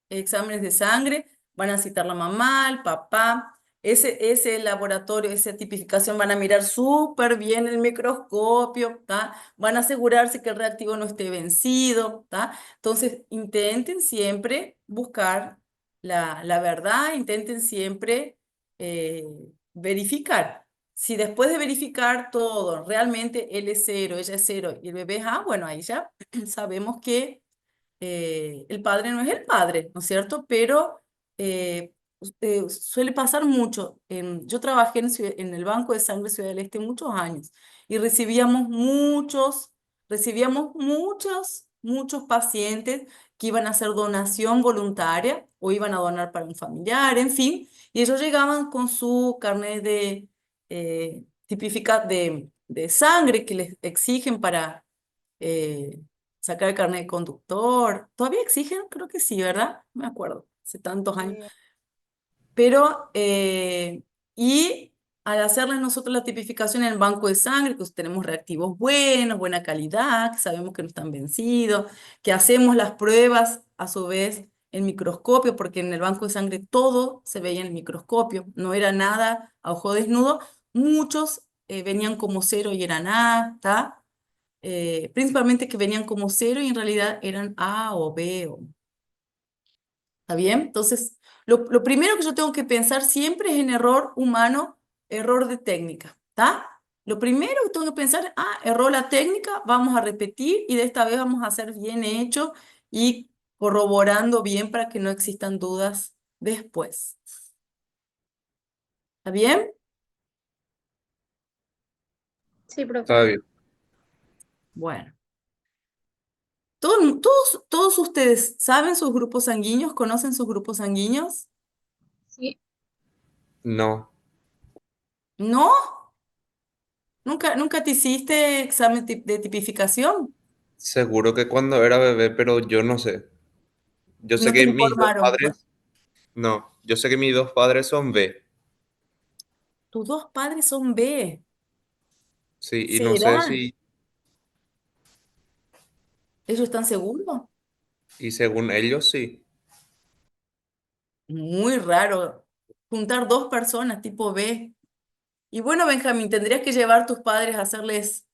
exámenes de sangre, van a citar la mamá, el papá, ese laboratorio, esa tipificación van a mirar súper bien el microscopio, ¿tá? Van a asegurarse que el reactivo no esté vencido, ¿tá? Entonces, intenten siempre buscar la verdad, intenten siempre eh, verificar. Si después de verificar todo, realmente él es cero, ella es cero y el bebé es A, bueno, ahí ya sabemos que el padre no es el padre, ¿no es cierto? Pero suele pasar mucho. Yo trabajé en el Banco de Sangre Ciudad del Este muchos años y muchos pacientes que iban a hacer donación voluntaria o iban a donar para un familiar, en fin, y ellos llegaban con su carnet de sangre que les exigen para eh, sacar el carnet de conductor. ¿Todavía exigen? Creo que sí, ¿verdad? No me acuerdo, hace tantos años. sí, Pero, y al hacerles nosotros la tipificación en el banco de sangre, que tenemos reactivos buenos, buena calidad, que sabemos que no están vencidos, que hacemos las pruebas a su vez en microscopio, porque en el banco de sangre todo se veía en el microscopio, no era nada a ojo desnudo. Muchos venían como cero y eran A, ¿tá? Principalmente que venían como cero y en realidad eran A o B. ¿Está bien? Entonces, lo primero que yo tengo que pensar siempre es en error humano, error de técnica. ¿Está? Lo primero que tengo que pensar, erró la técnica, vamos a repetir y de esta vez vamos a hacer bien hecho y corroborando bien para que no existan dudas después. ¿Está bien? Sí, profe. Está bien. Bueno. Todos ustedes saben sus grupos sanguíneos, conocen sus grupos sanguíneos. Sí, No, ¿No? ¿Nunca te hiciste examen de tipificación? seguro que cuando era bebé, pero yo no sé. Yo sé No te que mis dos informaron. Bueno, padres, no, yo sé que mis dos padres son B, tus dos padres son B. sí, y no sé ¿Será? si, ¿Ellos están seguros? y según ellos sí, Muy raro. Juntar dos personas tipo B. Y bueno, Benjamín, tendrías que llevar a tus padres a hacerles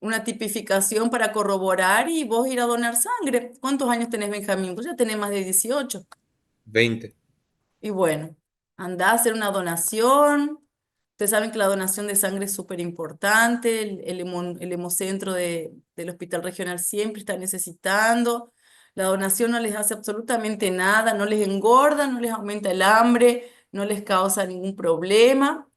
una tipificación para corroborar y vos ir a donar sangre. ¿Cuántos años tenés, Benjamín? Vos ya tenés más de 18. 20. Y bueno, anda a hacer una donación. Ustedes saben que la donación de sangre es súper importante. El hemocentro del Hospital Regional siempre está necesitando. La donación no les hace absolutamente nada, no les engorda, no les aumenta el hambre, no les causa ningún problema.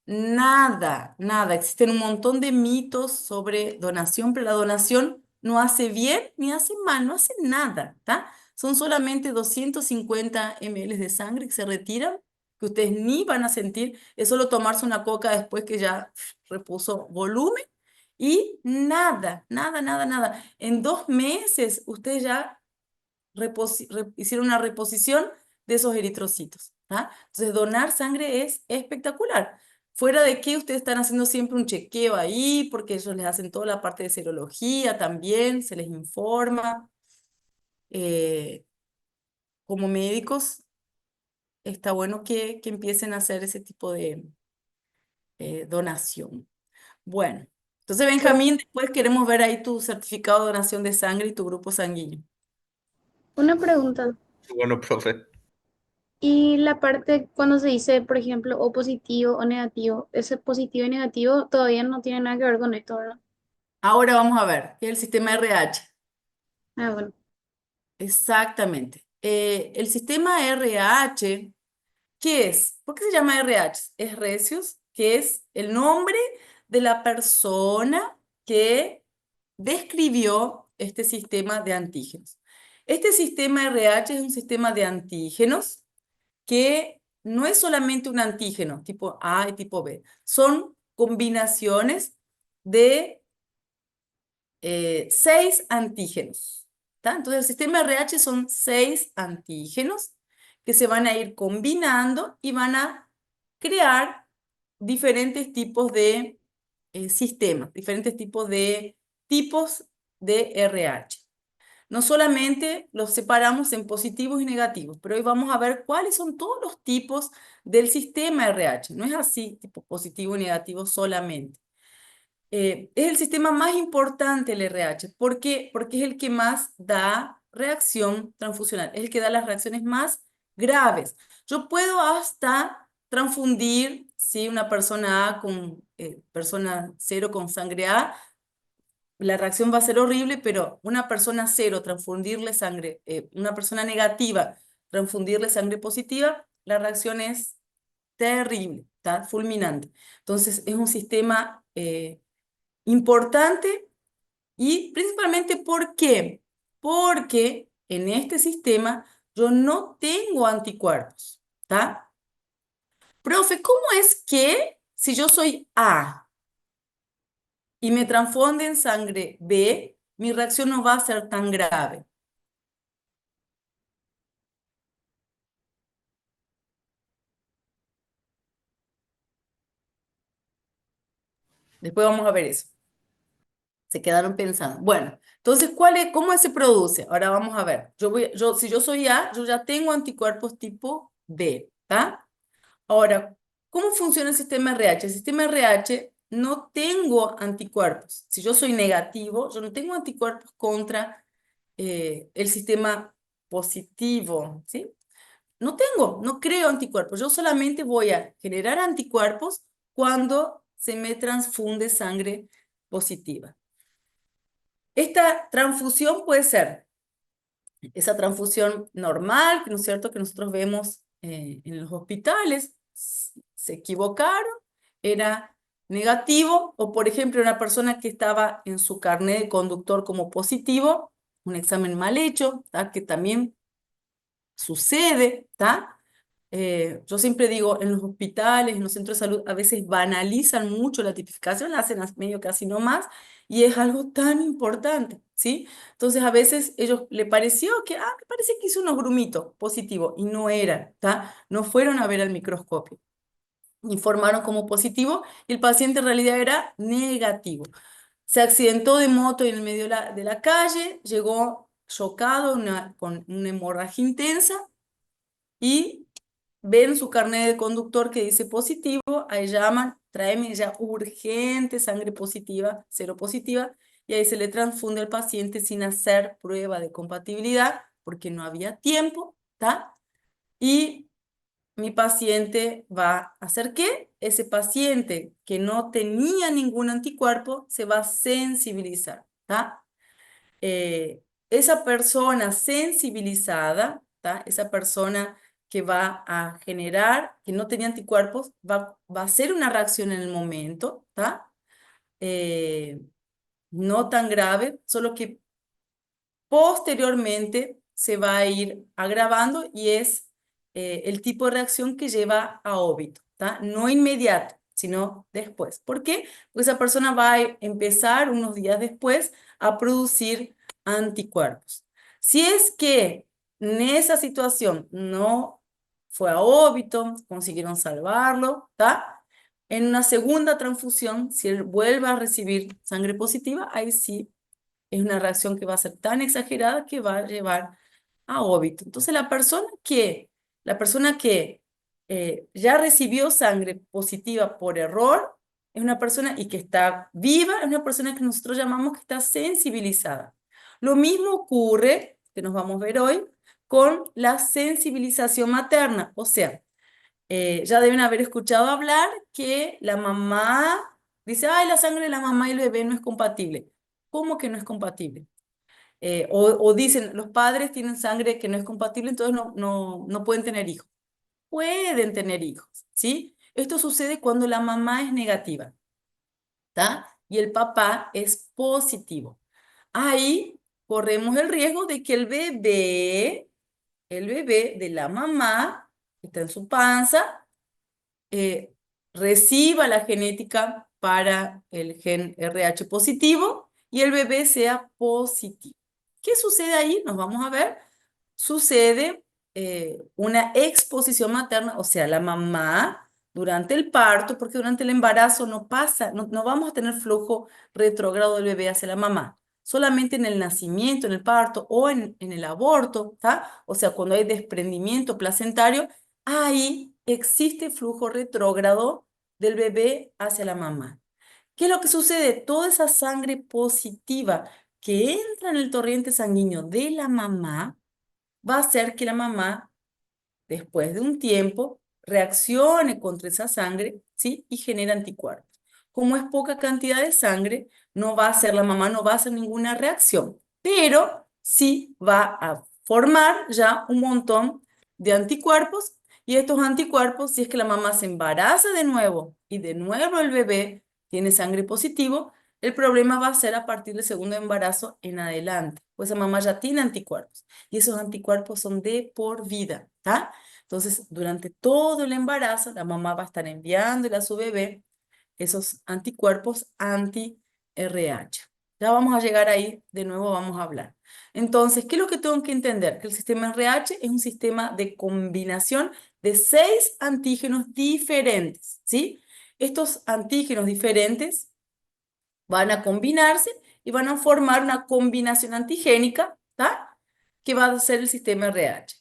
Nada, nada. Existen un montón de mitos sobre donación, pero la donación no hace bien ni hace mal, no hace nada, ¿está? Son solamente 250 ml de sangre que se retiran, que ustedes ni van a sentir. Es solo tomarse una coca después que ya repuso volumen y nada, nada, nada, nada. En 2 meses ustedes ya hicieron una reposición de esos eritrocitos. ¿Ah? Entonces, donar sangre es espectacular. Fuera de que ustedes están haciendo siempre un chequeo ahí, porque ellos les hacen toda la parte de serología también, se les informa. Eh, como médicos, está bueno que empiecen a hacer ese tipo de donación. Bueno, entonces Benjamín, después queremos ver ahí tu certificado de donación de sangre y tu grupo sanguíneo. Una pregunta. Bueno, profe. Y la parte cuando se dice, por ejemplo, o positivo o negativo, ese positivo y negativo todavía no tiene nada que ver con esto, ¿verdad? Ahora vamos a ver, ¿qué es el sistema RH? Ah, bueno. Exactamente. El sistema RH, ¿qué es? ¿Por qué se llama RH? Es Recius, que es el nombre de la persona que describió este sistema de antígenos. Este sistema RH es un sistema de antígenos que no es solamente un antígeno tipo A y tipo B, son combinaciones de 6 antígenos. ¿Tá? Entonces, el sistema RH son 6 antígenos que se van a ir combinando y van a crear diferentes tipos de sistemas, diferentes tipos de RH. No solamente los separamos en positivos y negativos, pero hoy vamos a ver cuáles son todos los tipos del sistema RH. No es así, tipo positivo y negativo solamente. Es el sistema más importante el RH. ¿Por qué? Porque es el que más da reacción transfusional, es el que da las reacciones más graves. Yo puedo hasta transfundir, ¿sí? Una persona A con persona cero con sangre A, la reacción va a ser horrible, pero una persona cero, transfundirle sangre, una persona negativa, transfundirle sangre positiva, la reacción es terrible, está fulminante. Entonces, es un sistema importante y principalmente ¿por qué? Porque en este sistema yo no tengo anticuerpos, ¿está? Profe, ¿cómo es que si yo soy A y me transfunde en sangre B, mi reacción no va a ser tan grave? Después vamos a ver eso. Se quedaron pensando. Bueno, entonces, ¿cómo se produce? Ahora vamos a ver. Si yo soy A, yo ya tengo anticuerpos tipo B, ¿está? Ahora, ¿cómo funciona el sistema RH? El sistema RH no tengo anticuerpos. Si yo soy negativo, yo no tengo anticuerpos contra el sistema positivo, ¿sí? No creo anticuerpos. Yo solamente voy a generar anticuerpos cuando se me transfunde sangre positiva. Esta transfusión puede ser esa transfusión normal, ¿no es cierto?, que nosotros vemos en los hospitales. Se equivocaron, era negativo, o por ejemplo, una persona que estaba en su carnet de conductor como positivo, un examen mal hecho, ¿tá? Que también sucede, ¿tá? Yo siempre digo, en los hospitales, en los centros de salud, a veces banalizan mucho la tipificación, la hacen medio casi no más, y es algo tan importante, ¿sí? Entonces, a veces ellos le pareció que, me parece que hizo unos grumitos positivos, y no era, ¿tá? No fueron a ver al microscopio. Informaron como positivo, y el paciente en realidad era negativo. Se accidentó de moto en el medio de la calle, llegó chocado con una hemorragia intensa, y ven su carnet de conductor que dice positivo, ahí llaman, tráeme ya urgente sangre positiva, cero positiva, y ahí se le transfunde al paciente sin hacer prueba de compatibilidad, porque no había tiempo, ¿está? Y mi paciente va a hacer ¿qué? Ese paciente que no tenía ningún anticuerpo se va a sensibilizar, ¿está? Esa persona sensibilizada, ¿tá? Esa persona que va a generar, que no tenía anticuerpos, va a hacer una reacción en el momento, ¿tá? Eh, no tan grave, solo que posteriormente se va a ir agravando y es el tipo de reacción que lleva a óbito, ¿tá? No inmediato, sino después. ¿Por qué? Porque esa persona va a empezar unos días después a producir anticuerpos. Si es que en esa situación no fue a óbito, consiguieron salvarlo, ¿tá? En una segunda transfusión, si él vuelve a recibir sangre positiva, ahí sí es una reacción que va a ser tan exagerada que va a llevar a óbito. Entonces, la persona que ya recibió sangre positiva por error es una persona y que está viva, es una persona que nosotros llamamos que está sensibilizada. Lo mismo ocurre, que nos vamos a ver hoy, con la sensibilización materna. O sea, ya deben haber escuchado hablar que la mamá dice, ay, la sangre de la mamá y el bebé no es compatible. ¿Cómo que no es compatible? O dicen, los padres tienen sangre que no es compatible, entonces no pueden tener hijos. Pueden tener hijos, ¿sí? Esto sucede cuando la mamá es negativa, ¿está? Y el papá es positivo. Ahí corremos el riesgo de que el bebé de la mamá, que está en su panza, eh, reciba la genética para el gen RH positivo y el bebé sea positivo. ¿Qué sucede ahí? Nos vamos a ver. Sucede una exposición materna, o sea, la mamá durante el parto, porque durante el embarazo no pasa, no vamos a tener flujo retrógrado del bebé hacia la mamá. Solamente en el nacimiento, en el parto o en el aborto, ¿tá? O sea, cuando hay desprendimiento placentario, ahí existe flujo retrógrado del bebé hacia la mamá. ¿Qué es lo que sucede? Toda esa sangre positiva que entra en el torrente sanguíneo de la mamá va a hacer que la mamá, después de un tiempo, reaccione contra esa sangre, ¿sí? Y genera anticuerpos. Como es poca cantidad de sangre, la mamá no va a hacer ninguna reacción, pero sí va a formar ya un montón de anticuerpos y estos anticuerpos, si es que la mamá se embaraza de nuevo y de nuevo el bebé tiene sangre positivo, el problema va a ser a partir del segundo embarazo en adelante, pues la mamá ya tiene anticuerpos y esos anticuerpos son de por vida, ¿tá? Entonces, durante todo el embarazo, la mamá va a estar enviándole a su bebé esos anticuerpos anti-RH. Ya vamos a llegar ahí, de nuevo vamos a hablar. Entonces, ¿qué es lo que tengo que entender? Que el sistema RH es un sistema de combinación de 6 antígenos diferentes, ¿sí? Estos antígenos diferentes van a combinarse y van a formar una combinación antigénica, ¿tá? Que va a ser el sistema RH.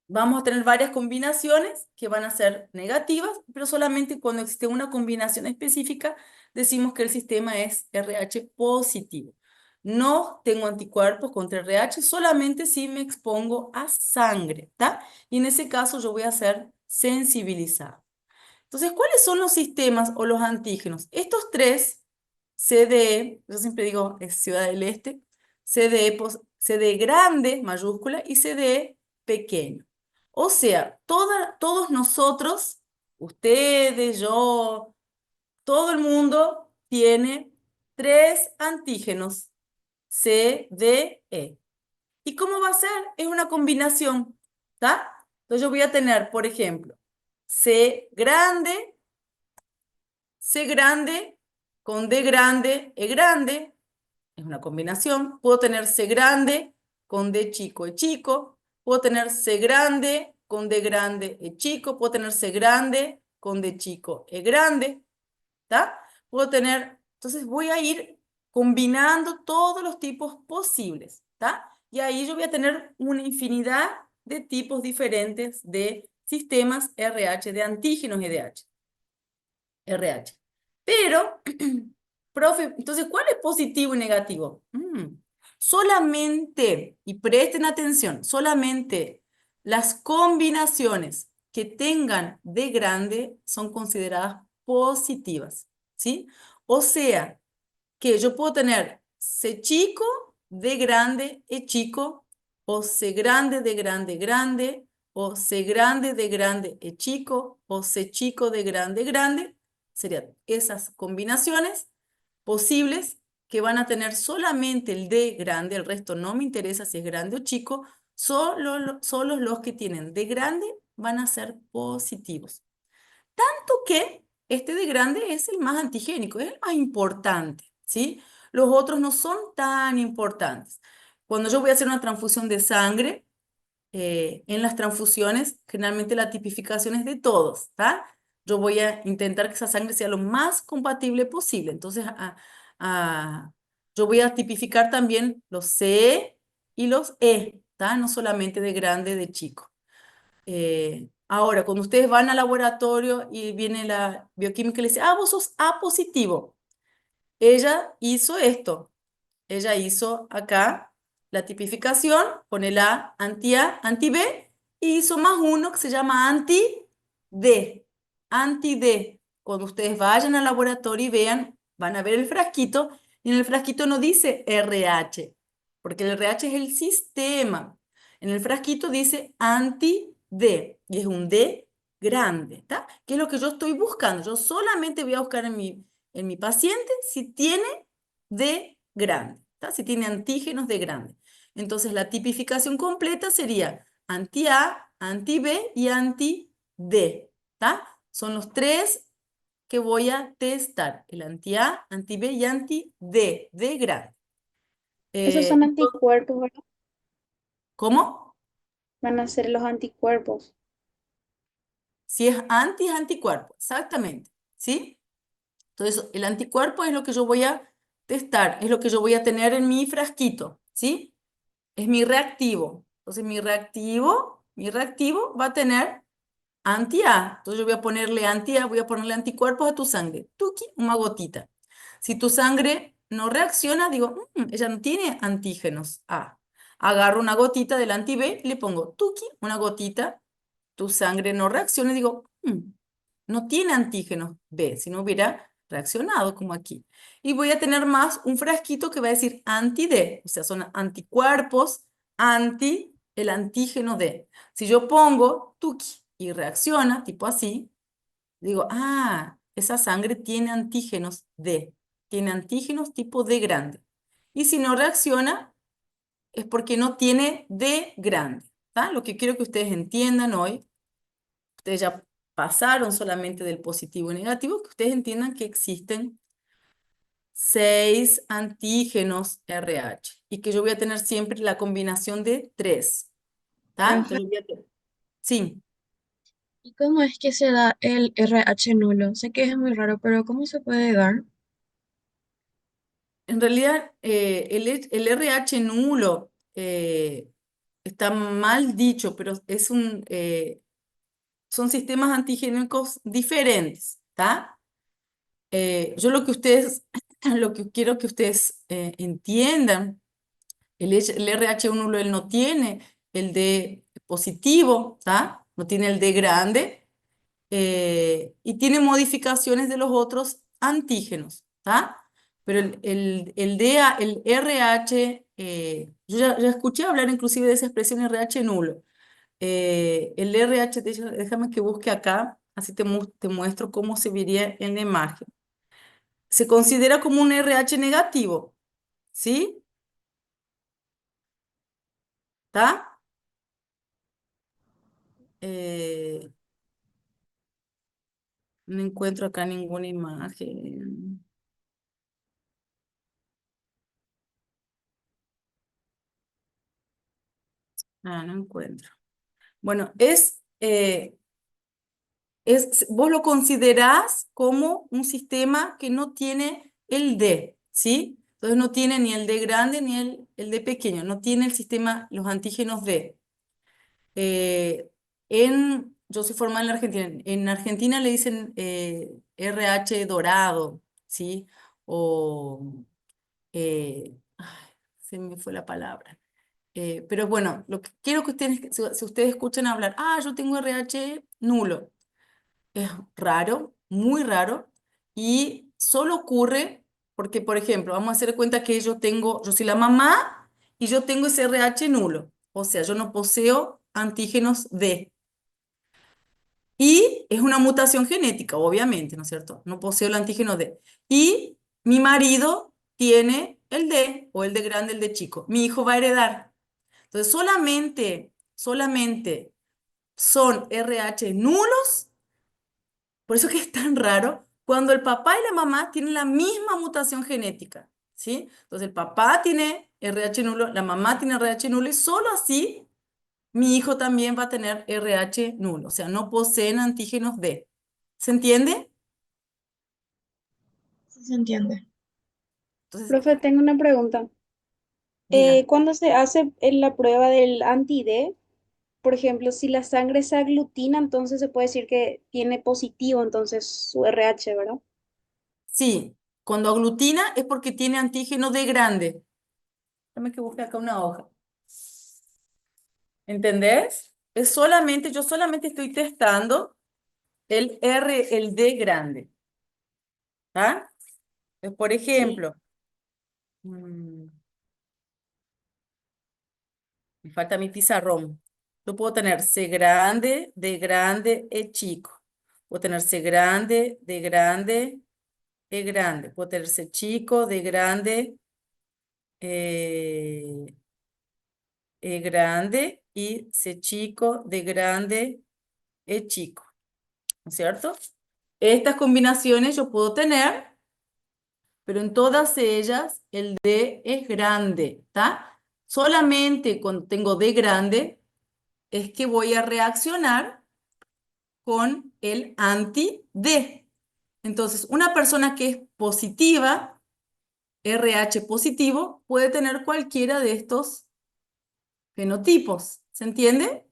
Vamos a tener varias combinaciones que van a ser negativas, pero solamente cuando existe una combinación específica decimos que el sistema es RH positivo. No tengo anticuerpos contra RH, solamente si me expongo a sangre, ¿tá? Y en ese caso yo voy a ser sensibilizado. Entonces, ¿cuáles son los sistemas o los antígenos? Estos tres, CDE, yo siempre digo es Ciudad del Este, CDE, CDE grande, mayúscula, y CDE pequeño. O sea, todos nosotros, ustedes, yo, todo el mundo tiene tres antígenos, CDE. ¿Y cómo va a ser? Es una combinación, ¿está? Entonces yo voy a tener, por ejemplo, C grande con D grande, E grande, es una combinación. Puedo tener C grande con D chico, E chico. Puedo tener C grande con D grande, E chico. Puedo tener C grande con D chico, E grande. ¿Está? Puedo tener, entonces voy a ir combinando todos los tipos posibles. ¿Está? Y ahí yo voy a tener una infinidad de tipos diferentes de sistemas RH, de antígenos EDH. RH. Pero, profe, entonces, ¿cuál es positivo y negativo? Solamente, y presten atención, solamente las combinaciones que tengan D grande son consideradas positivas, ¿sí? O sea, que yo puedo tener C chico, D grande, E chico, o C grande, D grande, grande, o C grande, D grande, E chico, o C chico, D grande, grande. Serían esas combinaciones posibles que van a tener solamente el D grande, el resto no me interesa si es grande o chico, solo los que tienen D grande van a ser positivos. Tanto que este de grande es el más antigénico, es el más importante, ¿sí? Los otros no son tan importantes. cuando yo voy a hacer una transfusión de sangre, en las transfusiones, generalmente la tipificación es de todos, ¿está? Yo voy a intentar que esa sangre sea lo más compatible posible. Entonces, a- yo voy a tipificar también los C y los E, ¿está? No solamente de grande, de chico. Ahora, cuando ustedes van al laboratorio y viene la bioquímica y le dice, ah, vos sos A positivo. Ella hizo esto. Ella hizo acá la tipificación con el A, anti-B, y hizo más uno que se llama anti-D. Anti-D. Cuando ustedes vayan al laboratorio y vean, van a ver el frasquito, y en el frasquito no dice RH, porque el RH es el sistema. En el frasquito dice anti-D, y es un D grande, ¿está? ¿Qué es lo que yo estoy buscando? Yo solamente voy a buscar en mi paciente si tiene de grande, ¿tá? Si tiene antígenos de grande. Entonces, la tipificación completa sería anti-A, anti-B y anti-D, ¿tá? Son los tres que voy a testar, el anti-A, anti-B y anti-D, de grande. Esos son Entonces, anticuerpos, ¿verdad? ¿cómo? Van a ser los anticuerpos. Si es anti, es anticuerpo, exactamente, ¿sí? Entonces, el anticuerpo es lo que yo voy a testar, es lo que yo voy a tener en mi frasquito, ¿sí? Es mi reactivo. Entonces mi reactivo va a tener anti-A. Entonces yo voy a ponerle anti-A, voy a ponerle anticuerpos a tu sangre. Tuki, una gotita. Si tu sangre no reacciona, digo, ella no tiene antígenos A. Agarro una gotita del anti-B y le pongo tuki, una gotita. Tu sangre no reacciona y digo, no tiene antígenos B, si no hubiera reaccionado como aquí. Y voy a tener más un frasquito que va a decir anti-D, o sea, son anticuerpos anti el antígeno D. Si yo pongo tuki y reacciona, tipo así, digo, ah, esa sangre tiene antígenos D, tiene antígenos tipo D grande. Y si no reacciona, es porque no tiene D grande. ¿Tá? Lo que quiero que ustedes entiendan hoy, ustedes ya pasaron solamente del positivo y negativo, que ustedes entiendan que existen 6 antígenos RH y que yo voy a tener siempre la combinación de 3. ¿Tá? Profe, Entonces, sí, ¿Y cómo es que se da el RH nulo? Sé que es muy raro, pero ¿cómo se puede dar? en realidad el RH nulo está mal dicho, pero son sistemas antigénicos diferentes. ¿Tá? Yo lo que ustedes, lo que quiero que ustedes entiendan, el RH1 él no tiene el D positivo, ¿tá? No tiene el D grande, y tiene modificaciones de los otros antígenos, ¿tá? Pero el RH, yo ya escuché hablar inclusive de esa expresión RH nulo. El RH, déjame que busque acá, así te muestro cómo se vería en la imagen. Se considera como un RH negativo, ¿sí? ¿Está? Eh, no encuentro acá ninguna imagen. Ah, no encuentro. Bueno, vos lo considerás como un sistema que no tiene el D, ¿sí? Entonces no tiene ni el D grande ni el D pequeño, no tiene el sistema, los antígenos D. Yo soy formada en la Argentina. En Argentina le dicen RH dorado, ¿sí? O, ay, se me fue la palabra. Pero bueno, lo que quiero que ustedes, si ustedes escuchan hablar, ah, yo tengo RH nulo, es raro, muy raro, y solo ocurre porque, por ejemplo, vamos a hacer cuenta que yo soy la mamá y yo tengo ese RH nulo, o sea, yo no poseo antígenos D. Y es una mutación genética, obviamente, ¿no es cierto? No poseo el antígeno D. Y mi marido tiene el D, o el D grande, el D chico. Mi hijo va a heredar. Entonces, solamente son RH nulos, por eso que es tan raro, cuando el papá y la mamá tienen la misma mutación genética, ¿sí? Entonces, el papá tiene RH nulo, la mamá tiene RH nulo y solo así mi hijo también va a tener RH nulo, o sea, no poseen antígenos D. ¿Se entiende? Sí se entiende. Entonces, Profe, tengo una pregunta. diga. Cuando se hace en la prueba del anti-D, por ejemplo, si la sangre se aglutina, entonces se puede decir que tiene positivo, entonces su RH, ¿verdad? Sí, cuando aglutina es porque tiene antígeno D grande. Déjame que busque acá una hoja. ¿Entendés? Es solamente, yo solamente estoy testando el D grande. ¿Ah? Por Sí. ejemplo, mm, me falta mi pizarrón. Yo puedo tener C grande, D grande, E chico. Puedo tener C grande, D grande, E grande. Puedo tener C chico, D grande, eh, E grande y C chico, D grande, E chico. ¿No es cierto? Estas combinaciones yo puedo tener, pero en todas ellas el D es grande, ¿está? Solamente cuando tengo D grande es que voy a reaccionar con el anti-D. Entonces, una persona que es positiva, RH positivo, puede tener cualquiera de estos fenotipos. ¿Se entiende?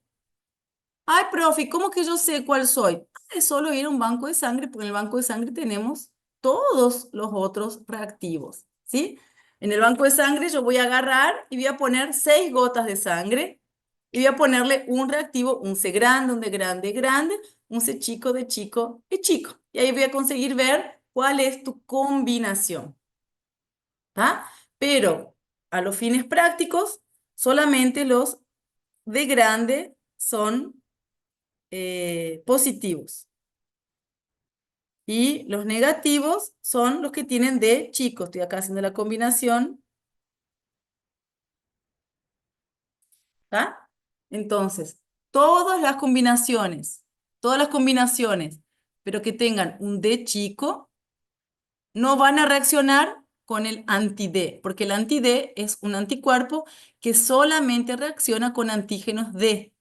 Ay, profe, ¿cómo que yo sé cuál soy? Es solo ir a un banco de sangre, porque en el banco de sangre tenemos todos los otros reactivos, ¿sí? En el banco de sangre yo voy a agarrar y voy a poner 6 gotas de sangre y voy a ponerle un reactivo, un C grande, un D grande, grande, un C chico, de chico y chico. Y ahí voy a conseguir ver cuál es tu combinación, ¿tá? Pero a los fines prácticos, solamente los D grande son positivos. Y los negativos son los que tienen de chico. Estoy acá haciendo la combinación. ¿Tá? Entonces, todas las combinaciones, pero que tengan un D chico, no van a reaccionar con el anti-D, porque el anti-D es un anticuerpo que solamente reacciona con antígenos D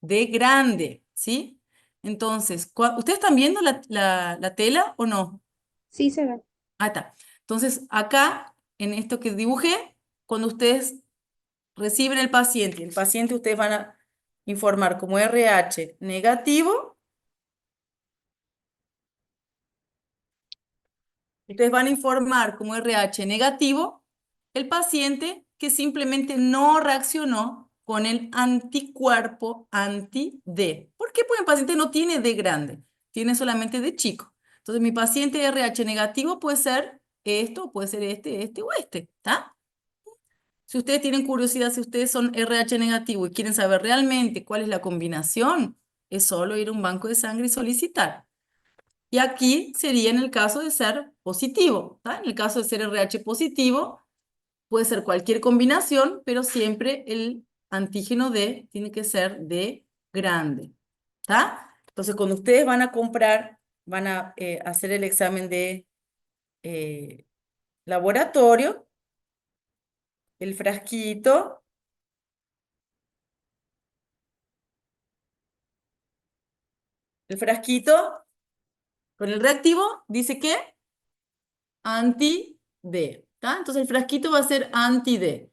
grande, ¿sí? Entonces, ¿ustedes están viendo la tela o no? Sí se ve. Ah, está. Entonces, acá, en esto que dibujé, cuando ustedes reciben el paciente ustedes van a informar como RH negativo, ustedes van a informar como RH negativo el paciente que simplemente no reaccionó con el anticuerpo anti-D. ¿Por qué? Porque el paciente no tiene D grande, tiene solamente D chico. Entonces, mi paciente RH negativo puede ser esto, puede ser este o este, ¿está? Si ustedes tienen curiosidad, si ustedes son RH negativo y quieren saber realmente cuál es la combinación, es solo ir a un banco de sangre y solicitar. Y aquí sería en el caso de ser positivo, ¿tá? En el caso de ser RH positivo, puede ser cualquier combinación, pero siempre el antígeno D tiene que ser D grande, ¿tá? Entonces, cuando ustedes van a comprar, van a hacer el examen de eh, laboratorio, el frasquito, el frasquito con el reactivo dice que anti-D, ¿tá? Entonces el frasquito va a ser anti-D.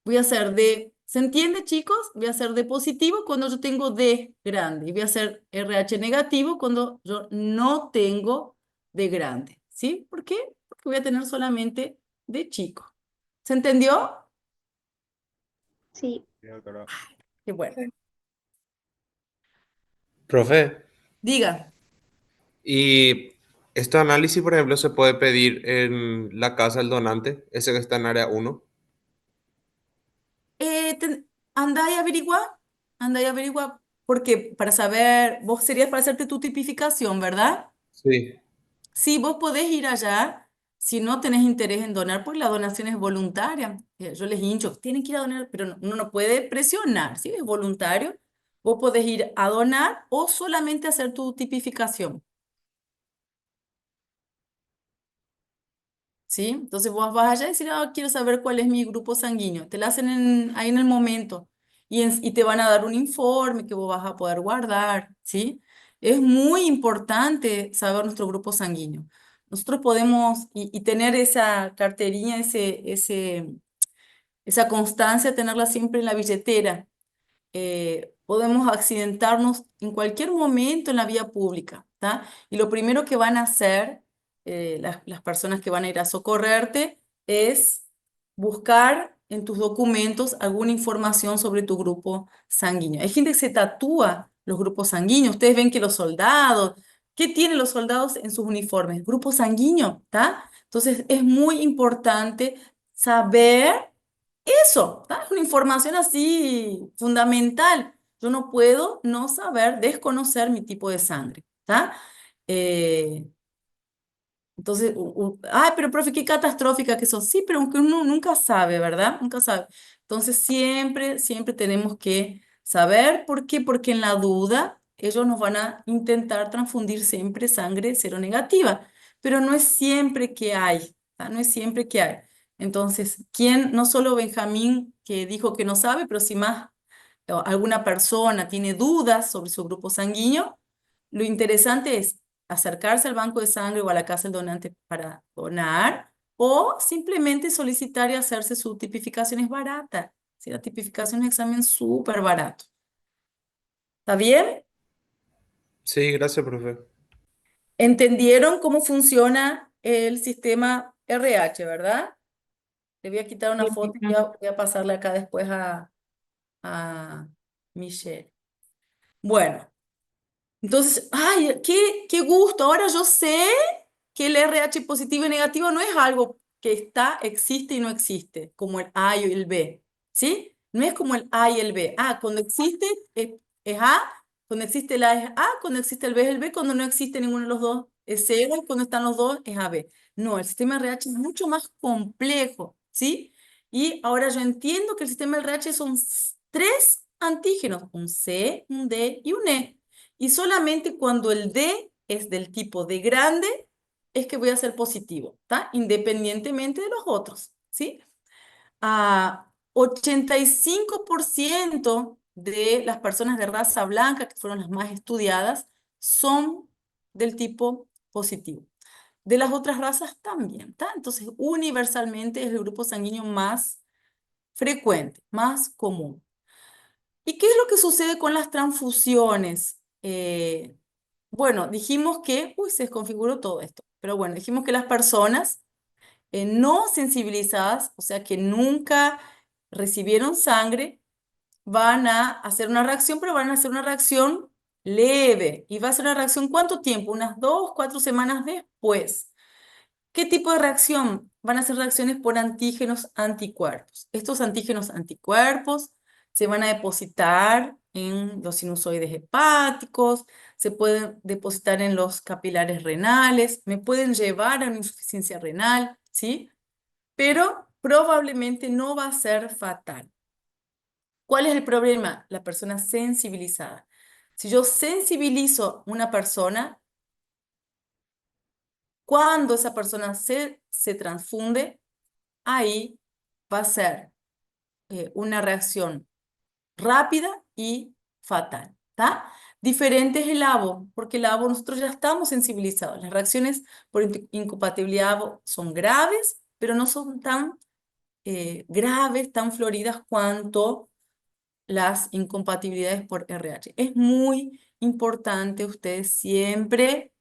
Voy a hacer D, ¿se entiende, chicos? Voy a hacer D positivo cuando yo tengo D grande y voy a hacer RH negativo cuando yo no tengo D grande, ¿sí? ¿Por qué? Porque voy a tener solamente D chico. ¿Se entendió? Sí. Qué bueno. Profe, Diga. ¿y este análisis, por ejemplo, se puede pedir en la casa del donante, ese que está en área 1? Anda y averigua, anda y averigua, porque para saber, vos serías para hacerte tu tipificación, ¿verdad? Sí. Sí, vos podés ir allá si no tenés interés en donar, porque la donación es voluntaria. Yo les hincho, tienen que ir a donar, pero uno no puede presionar, ¿sí? Es voluntario. Vos podés ir a donar o solamente hacer tu tipificación. ¿sí? Entonces vos vas allá y decís, ah, quiero saber cuál es mi grupo sanguíneo. Te lo hacen ahí en el momento y te van a dar un informe que vos vas a poder guardar, ¿sí? Es muy importante saber nuestro grupo sanguíneo. Nosotros podemos y tener esa carterilla, esa constancia, tenerla siempre en la billetera. Podemos accidentarnos en cualquier momento en la vía pública, ¿tá? Y lo primero que van a hacer las personas que van a ir a socorrerte es buscar en tus documentos alguna información sobre tu grupo sanguíneo. Hay gente que se tatúa los grupos sanguíneos. Ustedes ven que los soldados, ¿qué tienen los soldados en sus uniformes? Grupo sanguíneo, ¿tá? Entonces es muy importante saber eso, ¿tá? Es una información así fundamental. Yo no puedo no saber, desconocer mi tipo de sangre, ¿tá? Eh, entonces, ay, pero profe, qué catastrófica que sos. Sí, pero aunque uno nunca sabe, ¿verdad? Nunca sabe. Entonces, siempre tenemos que saber por qué, porque en la duda ellos nos van a intentar transfundir siempre sangre seronegativa, pero no es siempre que hay, ¿tá? No es siempre que hay. Entonces, ¿quién, no solo Benjamín que dijo que no sabe, pero si más o alguna persona tiene dudas sobre su grupo sanguíneo, lo interesante es acercarse al banco de sangre o a la casa del donante para donar o simplemente solicitar y hacerse su tipificación es barata. Si la tipificación es un examen súper barato. ¿Está bien? Sí, gracias, profe. ¿Entendieron cómo funciona el sistema RH, verdad? Le voy a quitar una Sí, foto y profe. voy a pasarle acá después a Michelle. Bueno. Entonces, ay, qué gusto. Ahora yo sé que el RH positivo y negativo no es algo que está, existe y no existe, como el A y el B, ¿sí? No es como el A y el B. Ah, cuando existe es A, cuando existe el A es A, cuando existe el B es el B, cuando no existe ninguno de los dos es cero, y cuando están los dos es AB. No, el sistema RH es mucho más complejo, ¿sí? Y ahora yo entiendo que el sistema RH son tres antígenos, un C, un D y un E. Y solamente cuando el D es del tipo D grande es que voy a ser positivo, ¿está? Independientemente de los otros, ¿sí? 85% de las personas de raza blanca, que fueron las más estudiadas, son del tipo positivo. De las otras razas también, ¿está? Entonces, universalmente es el grupo sanguíneo más frecuente, más común. ¿Y qué es lo que sucede con las transfusiones? Bueno, dijimos que, uy, se desconfiguró todo esto, pero bueno, dijimos que las personas no sensibilizadas, o sea, que nunca recibieron sangre, van a hacer una reacción, pero van a hacer una reacción leve. ¿Y va a ser una reacción cuánto tiempo? Unas 2, 4 semanas después. ¿Qué tipo de reacción? Van a ser reacciones por antígenos anticuerpos. Estos antígenos anticuerpos se van a depositar en los sinusoides hepáticos, se pueden depositar en los capilares renales, me pueden llevar a una insuficiencia renal, ¿sí? Pero probablemente no va a ser fatal. ¿Cuál es el problema? La persona sensibilizada. Si yo sensibilizo a una persona, cuando esa persona se transfunde, ahí va a ser una reacción rápida y fatal, ¿está? Diferente es el ABO, porque el ABO nosotros ya estamos sensibilizados. Las reacciones por incompatibilidad ABO son graves, pero no son tan graves, tan floridas cuanto las incompatibilidades por RH. Es muy importante ustedes siempre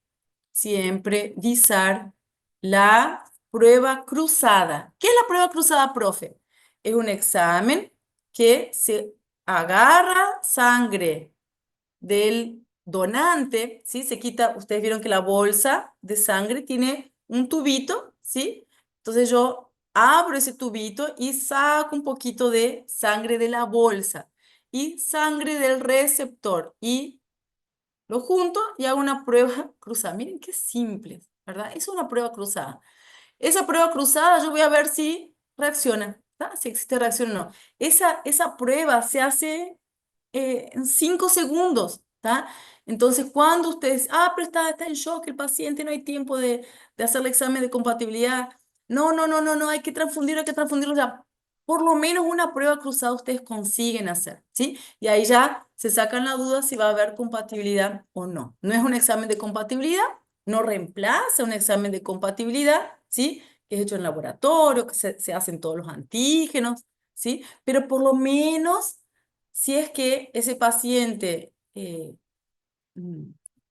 visar la prueba cruzada. ¿Qué es la prueba cruzada, profe? Es un examen que se agarra sangre del donante, ¿sí? Se quita, ustedes vieron que la bolsa de sangre tiene un tubito, ¿sí? Entonces yo abro ese tubito y saco un poquito de sangre de la bolsa y sangre del receptor y lo junto y hago una prueba cruzada. Miren qué simple, ¿verdad? Es una prueba cruzada. Esa prueba cruzada yo voy a ver si reacciona, ¿tá? Si existe reacción o no. Esa prueba se hace en 5 segundos, ¿tá? Entonces, cuando ustedes, pero está en shock el paciente, no hay tiempo de hacer el examen de compatibilidad. No, no, no, no, no, hay que transfundirlo, hay que transfundirlo. O sea, por lo menos una prueba cruzada ustedes consiguen hacer, ¿sí? Y ahí ya se sacan la duda si va a haber compatibilidad o no. No es un examen de compatibilidad, no reemplaza un examen de compatibilidad, ¿sí? Que es hecho en laboratorio, que se hacen todos los antígenos, ¿sí? Pero por lo menos, si es que ese paciente mm,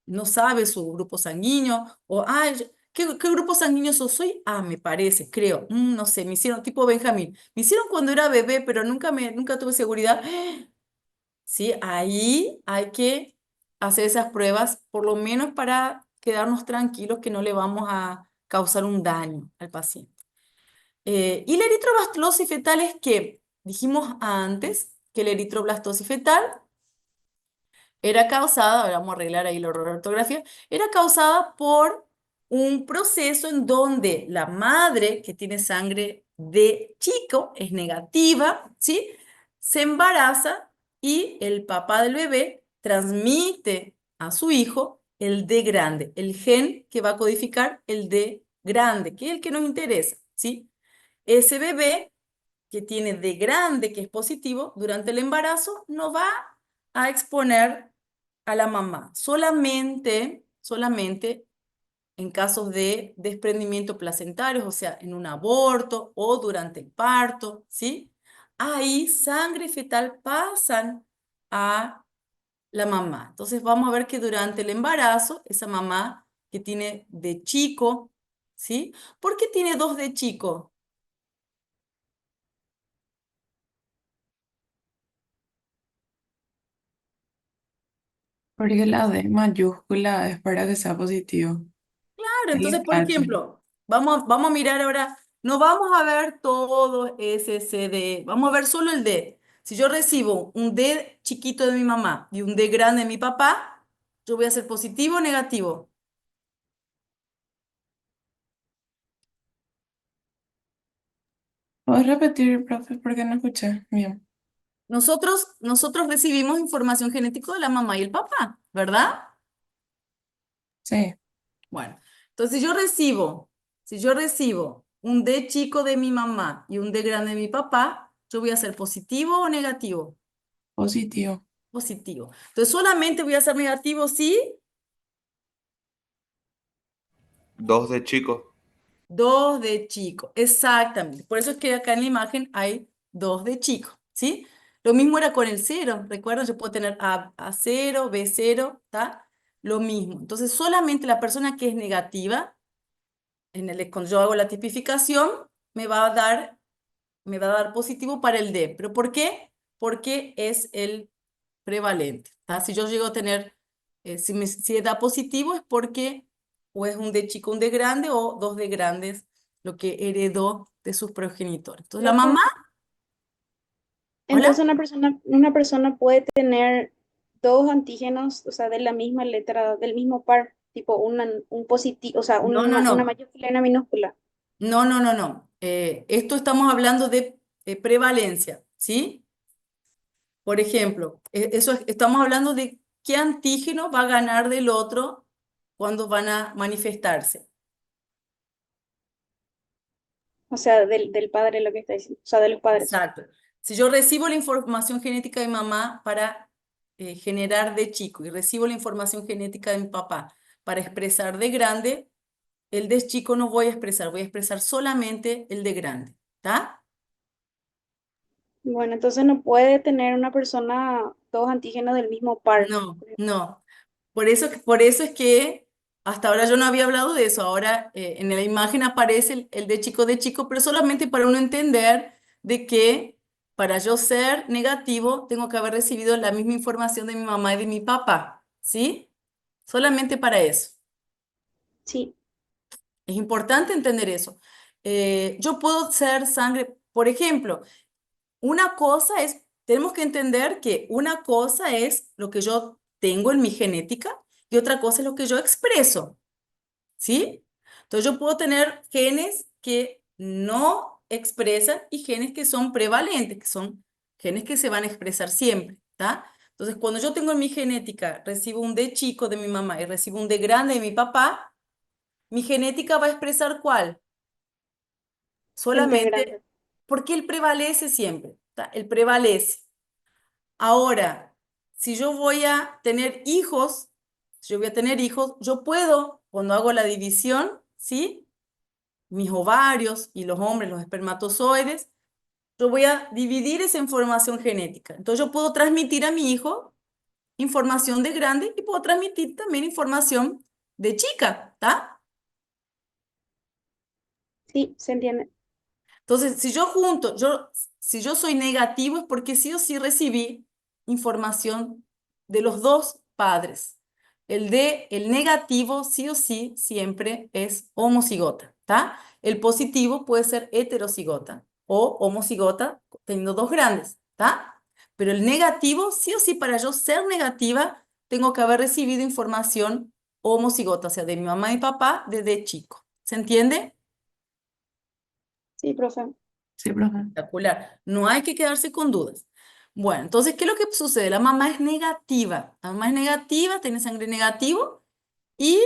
no sabe su grupo sanguíneo, o, ay, ¿qué grupo sanguíneo soy? Ah, me parece, creo, no sé, me hicieron tipo Benjamín, me hicieron cuando era bebé, pero nunca tuve seguridad. Sí, ahí hay que hacer esas pruebas, por lo menos para quedarnos tranquilos que no le vamos a causar un daño al paciente. Y la eritroblastosis fetal es que dijimos antes que la eritroblastosis fetal era causada, ahora vamos a arreglar ahí la ortografía, era causada por un proceso en donde la madre que tiene sangre de chico es negativa, ¿sí? Se embaraza y el papá del bebé transmite a su hijo el D grande, el gen que va a codificar el D grande, que es el que nos interesa, ¿sí? Ese bebé que tiene D grande, que es positivo, durante el embarazo no va a exponer a la mamá. Solamente en casos de desprendimiento placentarios, o sea, en un aborto o durante el parto, ¿sí? Ahí sangre fetal pasan a la mamá. Entonces vamos a ver que durante el embarazo, esa mamá que tiene de chico, ¿sí? ¿Por qué tiene dos de chico? Porque la D mayúscula es para que sea positivo. Claro, El entonces, por H. ejemplo, vamos a mirar ahora, no vamos a ver todo ese C, D, vamos a ver solo el D. Si yo recibo un D chiquito de mi mamá y un D grande de mi papá, yo voy a ser positivo o negativo. ¿Puedes repetir, profe? Porque no escuché bien. Nosotros recibimos información genética de la mamá y el papá, ¿verdad? Sí, Bueno, entonces si yo recibo un D chico de mi mamá y un D grande de mi papá, yo voy a ser positivo o negativo. positivo. Positivo. Entonces solamente voy a ser negativo si Dos de chico. dos de chico. Exactamente. Por eso es que acá en la imagen hay dos de chico, ¿sí? Lo mismo era con el cero. Recuerda, yo puedo tener A0, B0, ¿está? Lo mismo. Entonces solamente la persona que es negativa, cuando yo hago la tipificación, me va a dar, me va a dar positivo para el D. ¿Pero por qué? Porque es el prevalente. ¿Tá? Si yo llego a tener, si da positivo es porque o es un D chico, un D grande o dos D grandes, lo que heredó de sus progenitores. Entonces la mamá, Profe, hola, entonces una persona puede tener dos antígenos, o sea, de la misma letra, del mismo par, tipo un positivo, o sea, no, no, una no, mayúscula y una minúscula. no, no, no, no. Esto estamos hablando de prevalencia, ¿sí? Por ejemplo, estamos hablando de qué antígeno va a ganar del otro cuando van a manifestarse. O sea, del padre lo que está diciendo, o sea, de los padres. Exacto. Si yo recibo la información genética de mamá para generar de chico y recibo la información genética de mi papá para expresar de grande, el de chico no voy a expresar solamente el de grande, ¿está? Bueno, entonces no puede tener una persona dos antígenos del mismo par. No, no. Por eso es que hasta ahora yo no había hablado de eso. Ahora en la imagen aparece el de chico, pero solamente para uno entender de que para yo ser negativo tengo que haber recibido la misma información de mi mamá y de mi papá, ¿sí? Solamente para eso. Sí. Es importante entender eso. Yo puedo ser sangre, por ejemplo, tenemos que entender que una cosa es lo que yo tengo en mi genética y otra cosa es lo que yo expreso, ¿sí? Entonces yo puedo tener genes que no expresan y genes que son prevalentes, que son genes que se van a expresar siempre, ¿está? Entonces cuando yo tengo en mi genética, recibo un D chico de mi mamá y recibo un D grande de mi papá, mi genética va a expresar ¿cuál? El D solamente grande. porque él prevalece siempre, ¿tá? Él prevalece. Ahora, si yo voy a tener hijos, si yo voy a tener hijos, yo puedo, cuando hago la división, ¿sí? Mis ovarios y los hombres, los espermatozoides, yo voy a dividir esa información genética. Entonces yo puedo transmitir a mi hijo información de grande y puedo transmitir también información de chica, ¿está? Sí, se entiende. Entonces, si yo soy negativo es porque sí o sí recibí información de los dos padres. El negativo sí o sí siempre es homocigota, ¿está? El positivo puede ser heterocigota o homocigota teniendo dos grandes, ¿está? Pero el negativo sí o sí para yo ser negativa tengo que haber recibido información homocigota, o sea, de mi mamá y papá desde chico. ¿Se entiende? Sí, profe. Sí, profe. Espectacular. No hay que quedarse con dudas. Bueno, entonces, ¿qué es lo que sucede? La mamá es negativa. La mamá es negativa, tiene sangre negativo y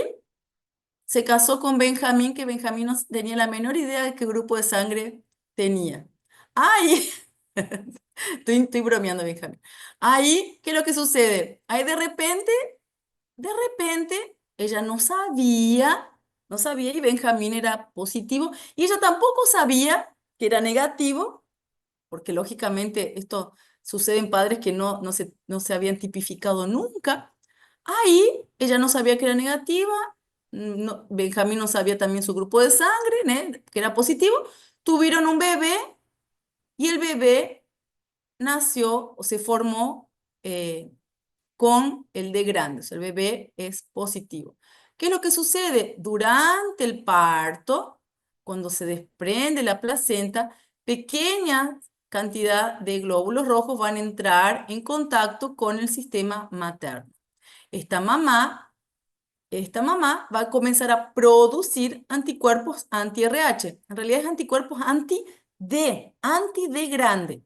se casó con Benjamín, que Benjamín no tenía la menor idea de qué grupo de sangre tenía. Ay, estoy bromeando, Benjamín. Ahí, ¿qué es lo que sucede? Ahí de repente, ella no sabía y Benjamín era positivo y ella tampoco sabía que era negativo porque lógicamente esto sucede en padres que no se habían tipificado nunca. Ahí ella no sabía que era negativa, Benjamín no sabía también su grupo de sangre, ¿né? Que era positivo. Tuvieron un bebé y el bebé nació o se formó eh, con el D grande, o sea, el bebé es positivo. ¿Qué es lo que sucede? Durante el parto, cuando se desprende la placenta, pequeña cantidad de glóbulos rojos van a entrar en contacto con el sistema materno. Esta mamá, esta mamá va a comenzar a producir anticuerpos anti-RH. En realidad es anticuerpos anti-D grande.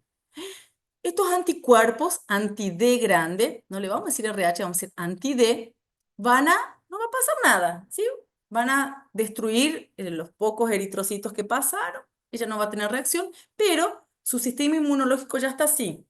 Estos anticuerpos anti-D grande, no le vamos a decir RH, vamos a decir anti-D, no va a pasar nada, ¿sí? Van a destruir los pocos eritrocitos que pasaron, ella no va a tener reacción, pero su sistema inmunológico ya está así,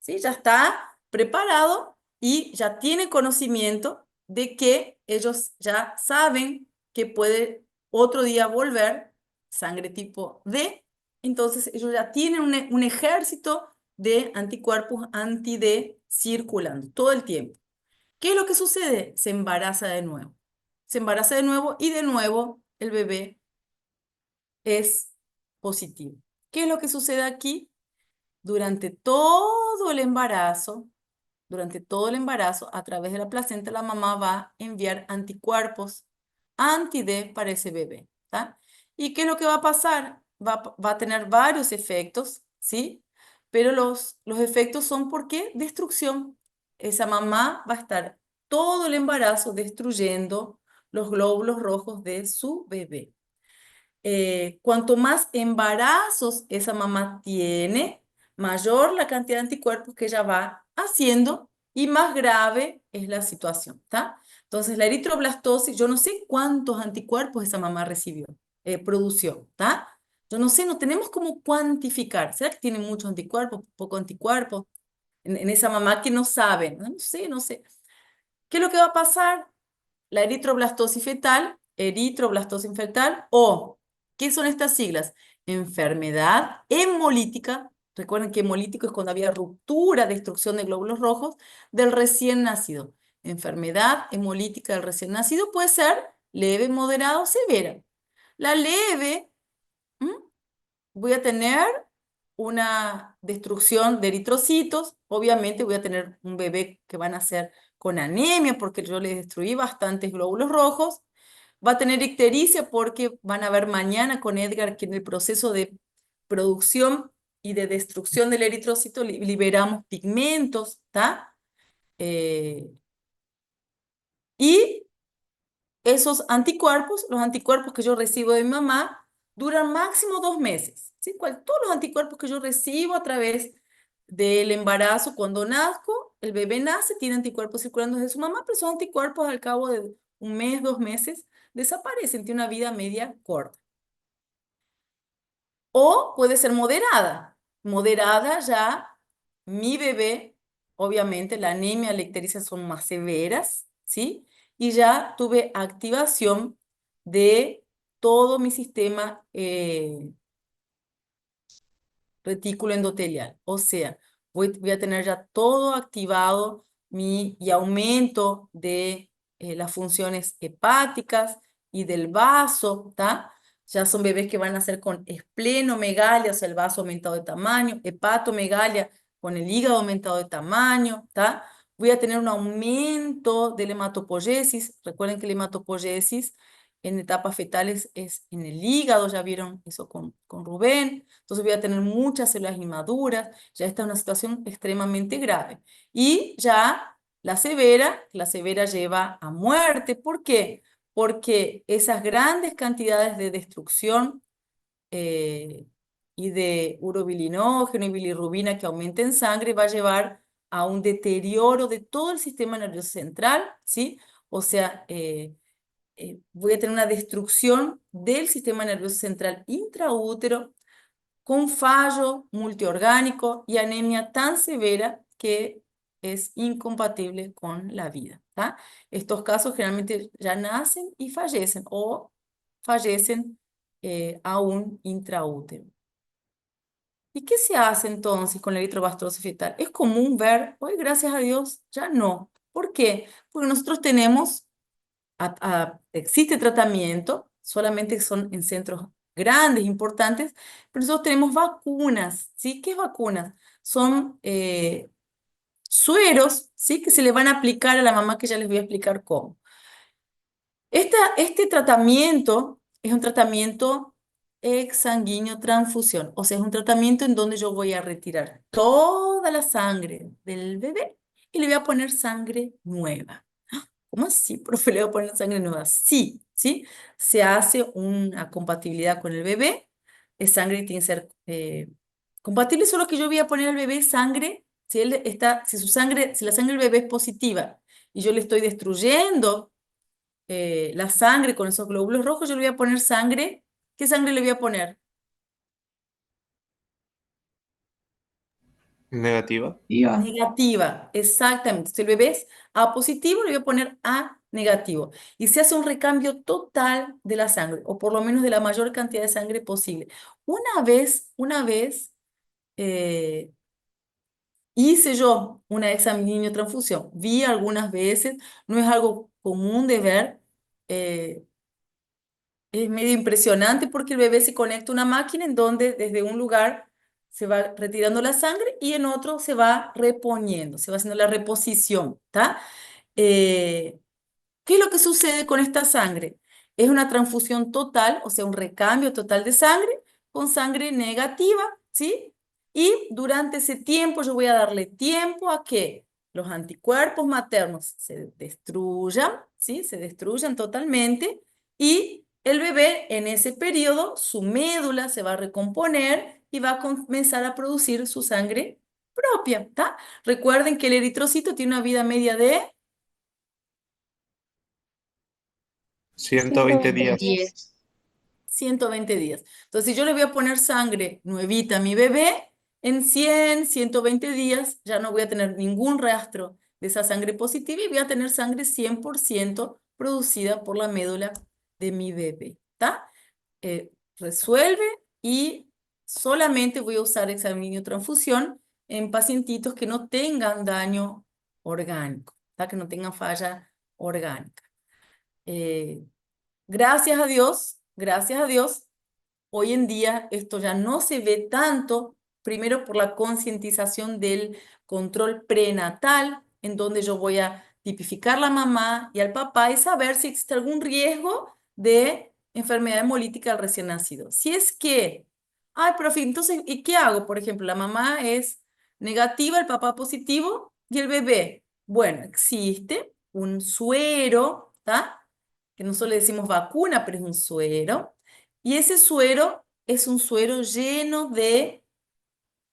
¿sí? Ya está preparado y ya tiene conocimiento de que ellos ya saben que puede otro día volver sangre tipo D, entonces ellos ya tienen un ejército de anticuerpos anti-D circulando todo el tiempo. ¿Qué es lo que sucede? Se embaraza de nuevo. Se embaraza de nuevo el bebé es positivo. ¿Qué es lo que sucede aquí? Durante todo el embarazo, a través de la placenta, la mamá va a enviar anticuerpos anti-D para ese bebé, ¿tá? ¿Y qué es lo que va a pasar? Va a tener varios efectos, ¿sí? Pero los efectos son ¿por qué? Destrucción. Esa mamá va a estar todo el embarazo destruyendo los glóbulos rojos de su bebé. Cuanto más embarazos esa mamá tiene, mayor la cantidad de anticuerpos que ella va haciendo y más grave es la situación, ¿está? Entonces, la eritroblastosis, yo no sé cuántos anticuerpos esa mamá produció, ¿está? Yo no sé, no tenemos cómo cuantificar. ¿Será que tiene muchos anticuerpos, poco anticuerpos? En esa mamá que no sabe, no sé, no sé. ¿Qué es lo que va a pasar? La eritroblastosis fetal o, ¿qué son estas siglas? Enfermedad hemolítica. Recuerden que hemolítico es cuando había ruptura, destrucción de glóbulos rojos del recién nacido. Enfermedad hemolítica del recién nacido puede ser leve, moderada o severa. La leve, ¿m? Voy a tener una destrucción de eritrocitos, obviamente voy a tener un bebé que van a nacer con anemia porque yo le destruí bastantes glóbulos rojos, va a tener ictericia porque van a ver mañana con Edgar que en el proceso de producción y de destrucción del eritrocito liberamos pigmentos, ¿está? Y esos anticuerpos, los anticuerpos que yo recibo de mi mamá, duran máximo 2 meses. ¿Sí? Todos los anticuerpos que yo recibo a través del embarazo, cuando nazco, el bebé nace, tiene anticuerpos circulando desde su mamá, pero esos anticuerpos al cabo de 1 mes, 2 meses, desaparecen, tiene una vida media corta. O puede ser moderada. Moderada ya, mi bebé, obviamente la anemia, la ictericia son más severas, ¿sí? Y ya tuve activación de todo mi sistema retículo endotelial. O sea, voy a tener ya todo activado y aumento de las funciones hepáticas y del vaso, ¿tá? Ya son bebés que van a ser con esplenomegalia, o sea, el vaso aumentado de tamaño, hepatomegalia con el hígado aumentado de tamaño, ¿tá? Voy a tener un aumento de la hematopoiesis. Recuerden que la hematopoiesis en etapas fetales es en el hígado, ya vieron eso con Rubén. Entonces voy a tener muchas células inmaduras, ya esta es una situación extremadamente grave. Y ya la severa lleva a muerte. ¿Por qué? Porque esas grandes cantidades de destrucción eh, y de urobilinógeno y bilirrubina que aumenta en sangre va a llevar a un deterioro de todo el sistema nervioso central, ¿sí? O sea, voy a tener una destrucción del sistema nervioso central intraútero con fallo multiorgánico y anemia tan severa que es incompatible con la vida, ¿tá? Estos casos generalmente ya nacen y fallecen o fallecen aún intraútero. ¿Y qué se hace entonces con la eritrobastrosis fetal? Es común ver, hoy gracias a Dios ya no. ¿Por qué? Porque nosotros tenemos existe tratamiento, solamente son en centros grandes, importantes, pero nosotros tenemos vacunas, ¿sí? ¿Qué vacunas? Son sueros, ¿sí? Que se le van a aplicar a la mamá, que ya les voy a explicar cómo. Este tratamiento es un tratamiento exsanguíneo transfusión, o sea, es un tratamiento en donde yo voy a retirar toda la sangre del bebé y le voy a poner sangre nueva. ¿Cómo así, profe? ¿Le voy a poner sangre nueva? Sí, ¿sí? Se hace una compatibilidad con el bebé. Es sangre que tiene que ser compatible, solo que yo voy a poner al bebé sangre, si la sangre del bebé es positiva y yo le estoy destruyendo la sangre con esos glóbulos rojos, yo le voy a poner sangre. ¿Qué sangre le voy a poner? Negativa. Iba. Negativa, exactamente. Si el bebé es A positivo, le voy a poner A negativo. Y se hace un recambio total de la sangre, o por lo menos de la mayor cantidad de sangre posible. Una vez eh, hice yo una examen transfusión. Vi algunas veces, no es algo común de ver. eh, es medio impresionante porque el bebé se conecta a una máquina en donde desde un lugar se va retirando la sangre y en otro se va reponiendo, se va haciendo la reposición, ¿está? Eh, ¿Qué es lo que sucede con esta sangre? Es una transfusión total, o sea, un recambio total de sangre con sangre negativa, ¿sí? Y durante ese tiempo yo voy a darle tiempo a que los anticuerpos maternos se destruyan, ¿sí? Se destruyan totalmente y el bebé en ese periodo, su médula se va a recomponer y va a comenzar a producir su sangre propia, ¿está? Recuerden que el eritrocito tiene una vida media de 120 días. 10. 120 días. Entonces, si yo le voy a poner sangre nuevita a mi bebé, en 120 días ya no voy a tener ningún rastro de esa sangre positiva y voy a tener sangre 100% producida por la médula de mi bebé. ¿Está? Resuelve y solamente voy a usar transfusión en pacientitos que no tengan daño orgánico, ¿tá? Que no tengan falla orgánica. Eh, gracias a Dios, hoy en día esto ya no se ve tanto, primero por la concientización del control prenatal, en donde yo voy a tipificar a la mamá y al papá y saber si existe algún riesgo de enfermedad hemolítica al recién nacido. Si es que, ay, profe, entonces, ¿y qué hago? Por ejemplo, la mamá es negativa, el papá positivo y el bebé. Bueno, existe un suero, ¿está? Que nosotros le decimos vacuna, pero es un suero. Y ese suero es un suero lleno de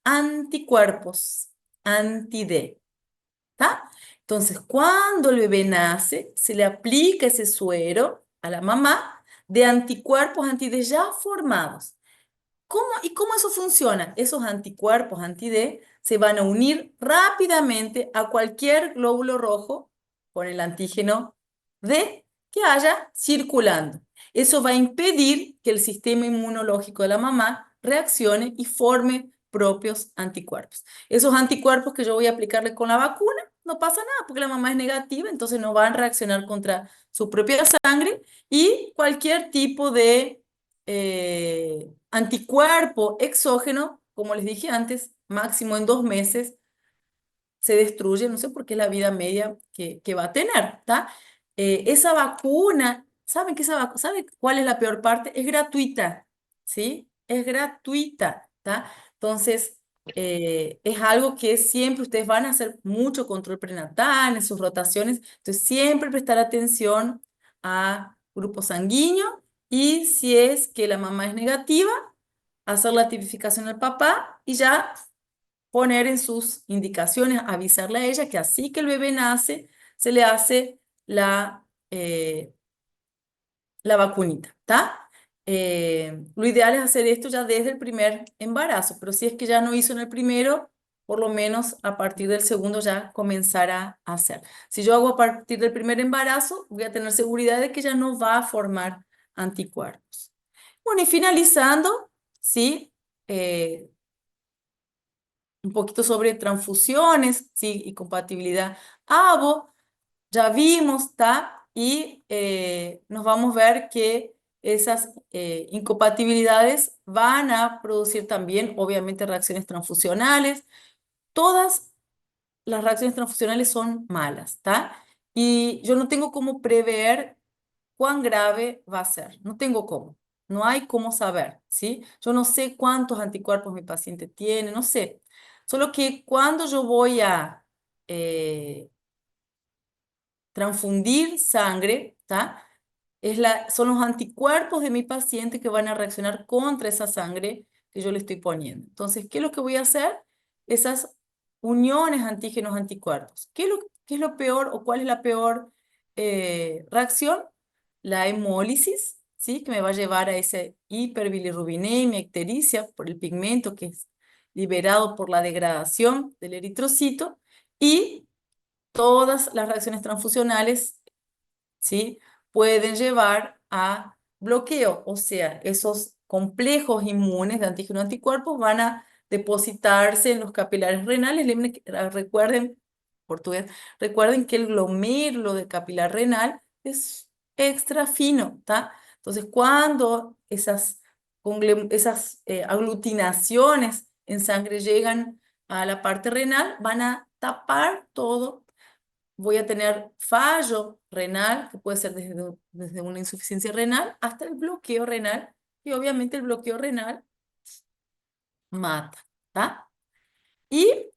anticuerpos, anti-D, ¿tá? Entonces, cuando el bebé nace, se le aplica ese suero a la mamá de anticuerpos anti-D ya formados. ¿Y cómo eso funciona? Esos anticuerpos anti-D se van a unir rápidamente a cualquier glóbulo rojo con el antígeno D que haya circulando. Eso va a impedir que el sistema inmunológico de la mamá reaccione y forme propios anticuerpos. Esos anticuerpos que yo voy a aplicarle con la vacuna, no pasa nada porque la mamá es negativa, entonces no van a reaccionar contra su propia sangre y cualquier tipo de anticuerpo exógeno, como les dije antes, máximo en 2 meses se destruye, no sé por qué es la vida media que va a tener, ¿está? Esa vacuna, ¿saben qué ¿saben cuál es la peor parte? Es gratuita, ¿sí? Es gratuita, ¿está? Entonces, es algo que siempre ustedes van a hacer mucho control prenatal en sus rotaciones, entonces siempre prestar atención a grupo sanguíneo y si es que la mamá es negativa, hacer la tipificación al papá y ya poner en sus indicaciones, avisarle a ella que así que el bebé nace, se le hace la vacunita, ¿está? Lo ideal es hacer esto ya desde el primer embarazo, pero si es que ya no hizo en el primero, por lo menos a partir del segundo ya comenzar a hacer. Si yo hago a partir del primer embarazo, voy a tener seguridad de que ya no va a formar anticuerpos. Bueno, y finalizando, ¿sí? Un poquito sobre transfusiones, ¿sí? Y compatibilidad ABO, ya vimos, ¿está? Y nos vamos a ver que esas incompatibilidades van a producir también, obviamente, reacciones transfusionales. Todas las reacciones transfusionales son malas, ¿está? Y yo no tengo cómo prever cuán grave va a ser. No tengo cómo. No hay cómo saber, ¿sí? Yo no sé cuántos anticuerpos mi paciente tiene, no sé. Solo que cuando yo voy a eh, transfundir sangre, ¿tá? Son los anticuerpos de mi paciente que van a reaccionar contra esa sangre que yo le estoy poniendo. Entonces, ¿qué es lo que voy a hacer? Esas uniones antígenos-anticuerpos. ¿Qué es lo peor o cuál es la peor reacción? La hemólisis, ¿sí? Que me va a llevar a esa hiperbilirrubinemia, ictericia, por el pigmento que es liberado por la degradación del eritrocito, y todas las reacciones transfusionales, ¿sí? Pueden llevar a bloqueo, o sea, esos complejos inmunes de antígeno-anticuerpos van a depositarse en los capilares renales. Recuerden, portugués, recuerden que el glomérulo de capilar renal es extra fino, ¿está? Entonces, cuando esas aglutinaciones en sangre llegan a la parte renal, van a tapar todo. Voy a tener fallo renal, que puede ser desde una insuficiencia renal hasta el bloqueo renal, y obviamente el bloqueo renal mata, ¿está? Y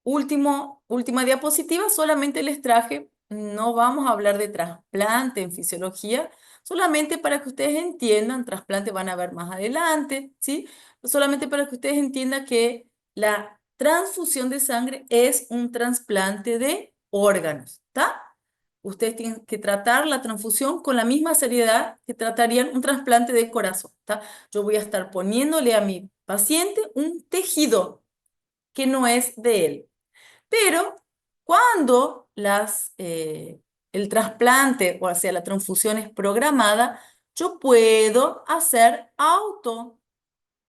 última diapositiva, solamente les traje, no vamos a hablar de trasplante en fisiología, solamente para que ustedes entiendan, trasplante van a ver más adelante, ¿sí? Solamente para que ustedes entiendan que la transfusión de sangre es un trasplante de órganos, ¿está? Ustedes tienen que tratar la transfusión con la misma seriedad que tratarían un trasplante de corazón, ¿está? Yo voy a estar poniéndole a mi paciente un tejido que no es de él. Pero cuando el trasplante, o sea, la transfusión es programada, yo puedo hacer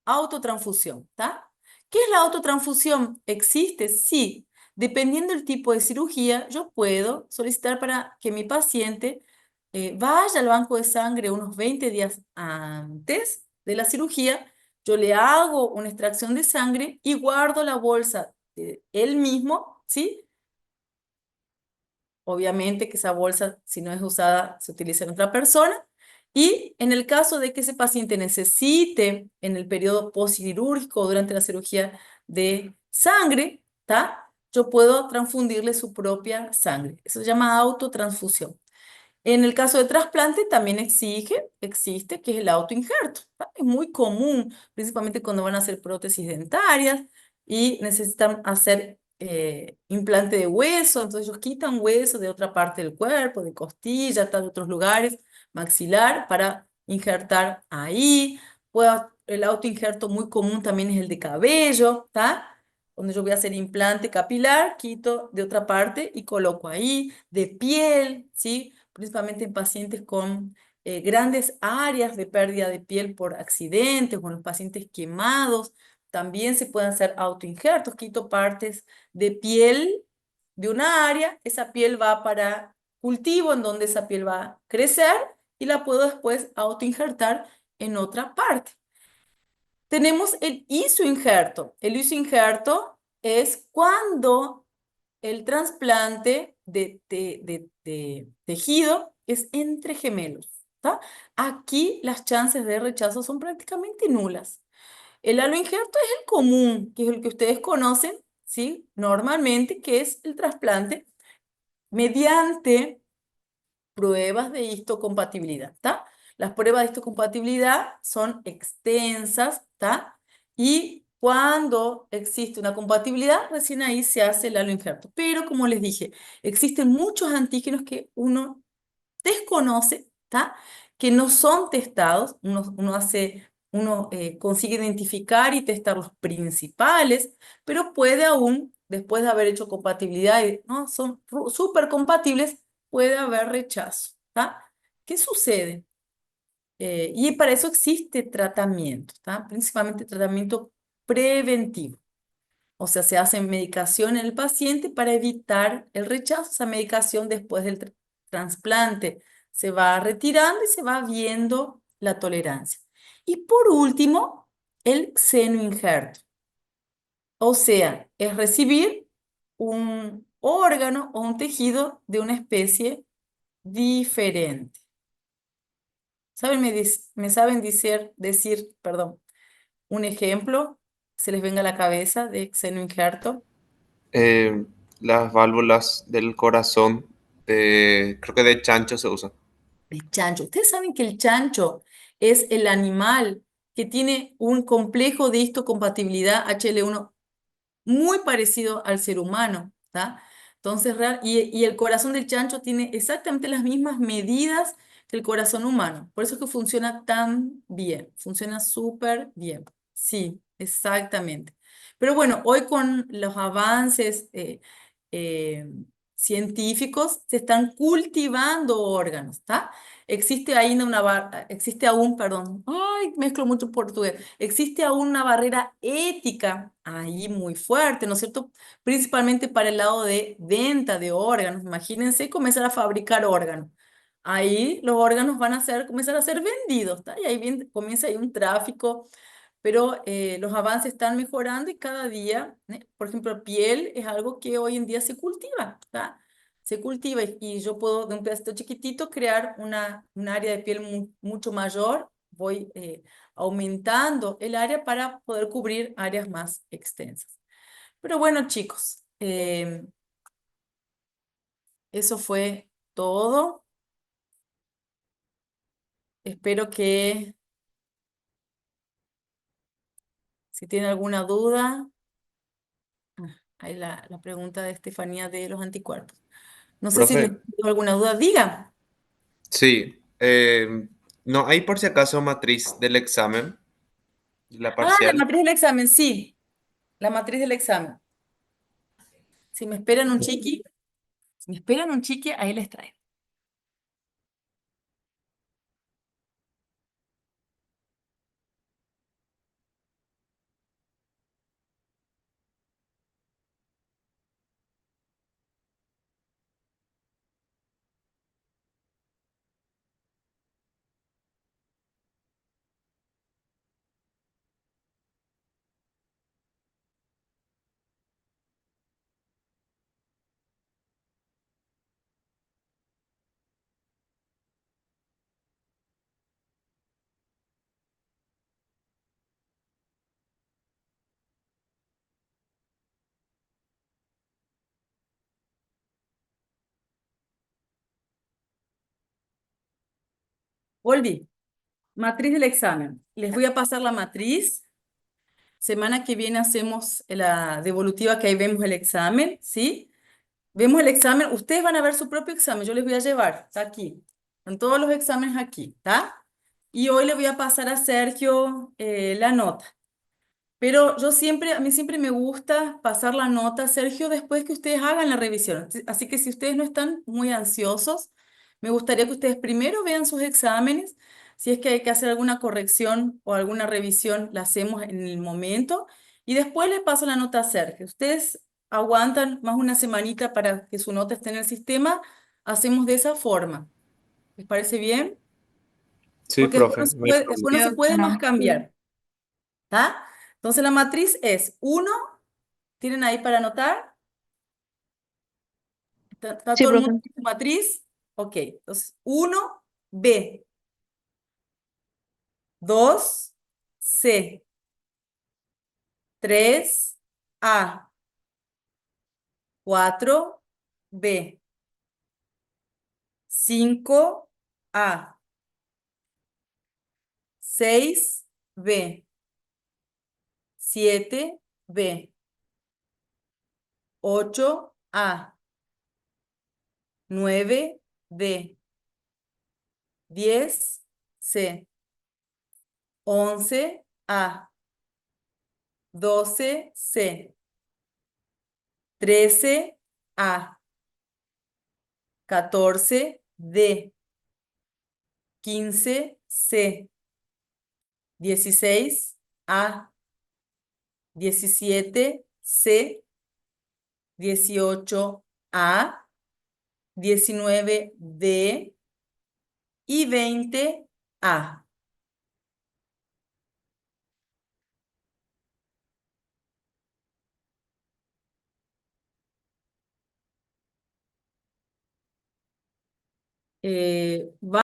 autotransfusión, ¿está? ¿Qué es la autotransfusión? ¿Existe? Sí. Dependiendo del tipo de cirugía, yo puedo solicitar para que mi paciente vaya al banco de sangre unos 20 días antes de la cirugía, yo le hago una extracción de sangre y guardo la bolsa de él mismo, ¿sí? Obviamente que esa bolsa, si no es usada, se utiliza en otra persona. Y en el caso de que ese paciente necesite, en el periodo postquirúrgico o durante la cirugía de sangre, ¿tá? Yo puedo transfundirle su propia sangre. Eso se llama autotransfusión. En el caso de trasplante también existe, que es el autoinjerto, ¿tá? Es muy común, principalmente cuando van a hacer prótesis dentarias y necesitan hacer implante de hueso, entonces ellos quitan hueso de otra parte del cuerpo, de costilla, tal, de otros lugares, maxilar, para injertar ahí. el autoinjerto muy común también es el de cabello, ¿tá? Donde yo voy a hacer implante capilar, quito de otra parte y coloco ahí, de piel, ¿sí? Principalmente en pacientes con grandes áreas de pérdida de piel por accidentes o en los pacientes quemados. También se pueden hacer autoinjertos, quito partes de piel de una área, esa piel va para cultivo en donde esa piel va a crecer y la puedo después autoinjertar en otra parte. Tenemos el isoinjerto. El isoinjerto es cuando el trasplante de tejido es entre gemelos, ¿tá? Aquí las chances de rechazo son prácticamente nulas. El aloinjerto es el común, que es el que ustedes conocen, ¿sí? Normalmente, que es el trasplante mediante pruebas de histocompatibilidad, ¿está? Las pruebas de histocompatibilidad son extensas, ¿está? Y cuando existe una compatibilidad, recién ahí se hace el aloinjerto. Pero como les dije, existen muchos antígenos que uno desconoce, ¿tá? Que no son testados, uno consigue identificar y testar los principales, pero puede aún, después de haber hecho compatibilidad, ¿no? Son súper compatibles, puede haber rechazo, ¿tá? ¿Qué sucede? Y para eso existe tratamiento, ¿tá? Principalmente tratamiento preventivo. O sea, se hace medicación en el paciente para evitar el rechazo. Esa medicación después del trasplante se va retirando y se va viendo la tolerancia. Y por último, el xenoinjerto. O sea, es recibir un órgano o un tejido de una especie diferente. ¿Saben? Me saben decir, perdón, un ejemplo, se les venga a la cabeza de xenoinjerto. Eh, las válvulas del corazón, creo que de chancho se usa. El chancho. Ustedes saben que el chancho es el animal que tiene un complejo de histocompatibilidad HL1 muy parecido al ser humano, ¿tá? Entonces, y el corazón del chancho tiene exactamente las mismas medidas que el corazón humano. Por eso es que funciona tan bien, funciona súper bien. Sí, exactamente. Pero bueno, hoy con los avances eh, científicos se están cultivando órganos, ¿tá? Existe aún, perdón, ay, mezclo mucho portugués, existe aún una barrera ética ahí muy fuerte, ¿no es cierto? Principalmente para el lado de venta de órganos. Imagínense comenzar a fabricar órganos. Ahí los órganos van a comenzar a ser vendidos, ¿tá? Y ahí comienza ahí un tráfico, pero los avances están mejorando y cada día, por ejemplo, piel es algo que hoy en día se cultiva, ¿tá? Se cultiva y yo puedo de un pedacito chiquitito crear un área de piel mucho mayor, voy aumentando el área para poder cubrir áreas más extensas. Pero bueno, chicos, eso fue todo. Espero que si tienen alguna duda, hay la pregunta de Estefanía de los anticuerpos. No sé si les Profe, quedó alguna duda, diga. sí. No hay por si acaso matriz del examen, la Ah, la parcial. matriz del examen, sí, la matriz del examen. Si me esperan un chiqui, si me esperan un chiqui, ahí les traigo. Volví. Matriz del examen. Les voy a pasar la matriz. Semana que viene hacemos la devolutiva, que ahí vemos el examen, ¿sí? Vemos el examen. Ustedes van a ver su propio examen. Yo les voy a llevar. Está aquí. Con todos los exámenes aquí, ¿está? y hoy le voy a pasar a Sergio la nota. Pero a mí siempre me gusta pasar la nota, Sergio, después que ustedes hagan la revisión. Así que si ustedes no están muy ansiosos, me gustaría que ustedes primero vean sus exámenes. Si es que hay que hacer alguna corrección o alguna revisión, la hacemos en el momento. Y después les paso la nota a Sergio. Ustedes aguantan más una semanita para que su nota esté en el sistema. Hacemos de esa forma. ¿Les parece bien? Sí, Porque profe, no hay después problema. no Sí, se puede más doctora. cambiar. ¿Está? Entonces la matriz es uno. ¿Tienen ahí para anotar? ¿Está Sí, todo el mundo profe. en su matriz? Ok, entonces uno B, 2 C, 3 A, 4 B, 5 A, 6 B, 7 B, 8 A, 9 D, 10 C, 11 A, 12 C, 13 A, 14 D, 15 C, 16 A, 17 C, 18 A, 19 D y 20 A.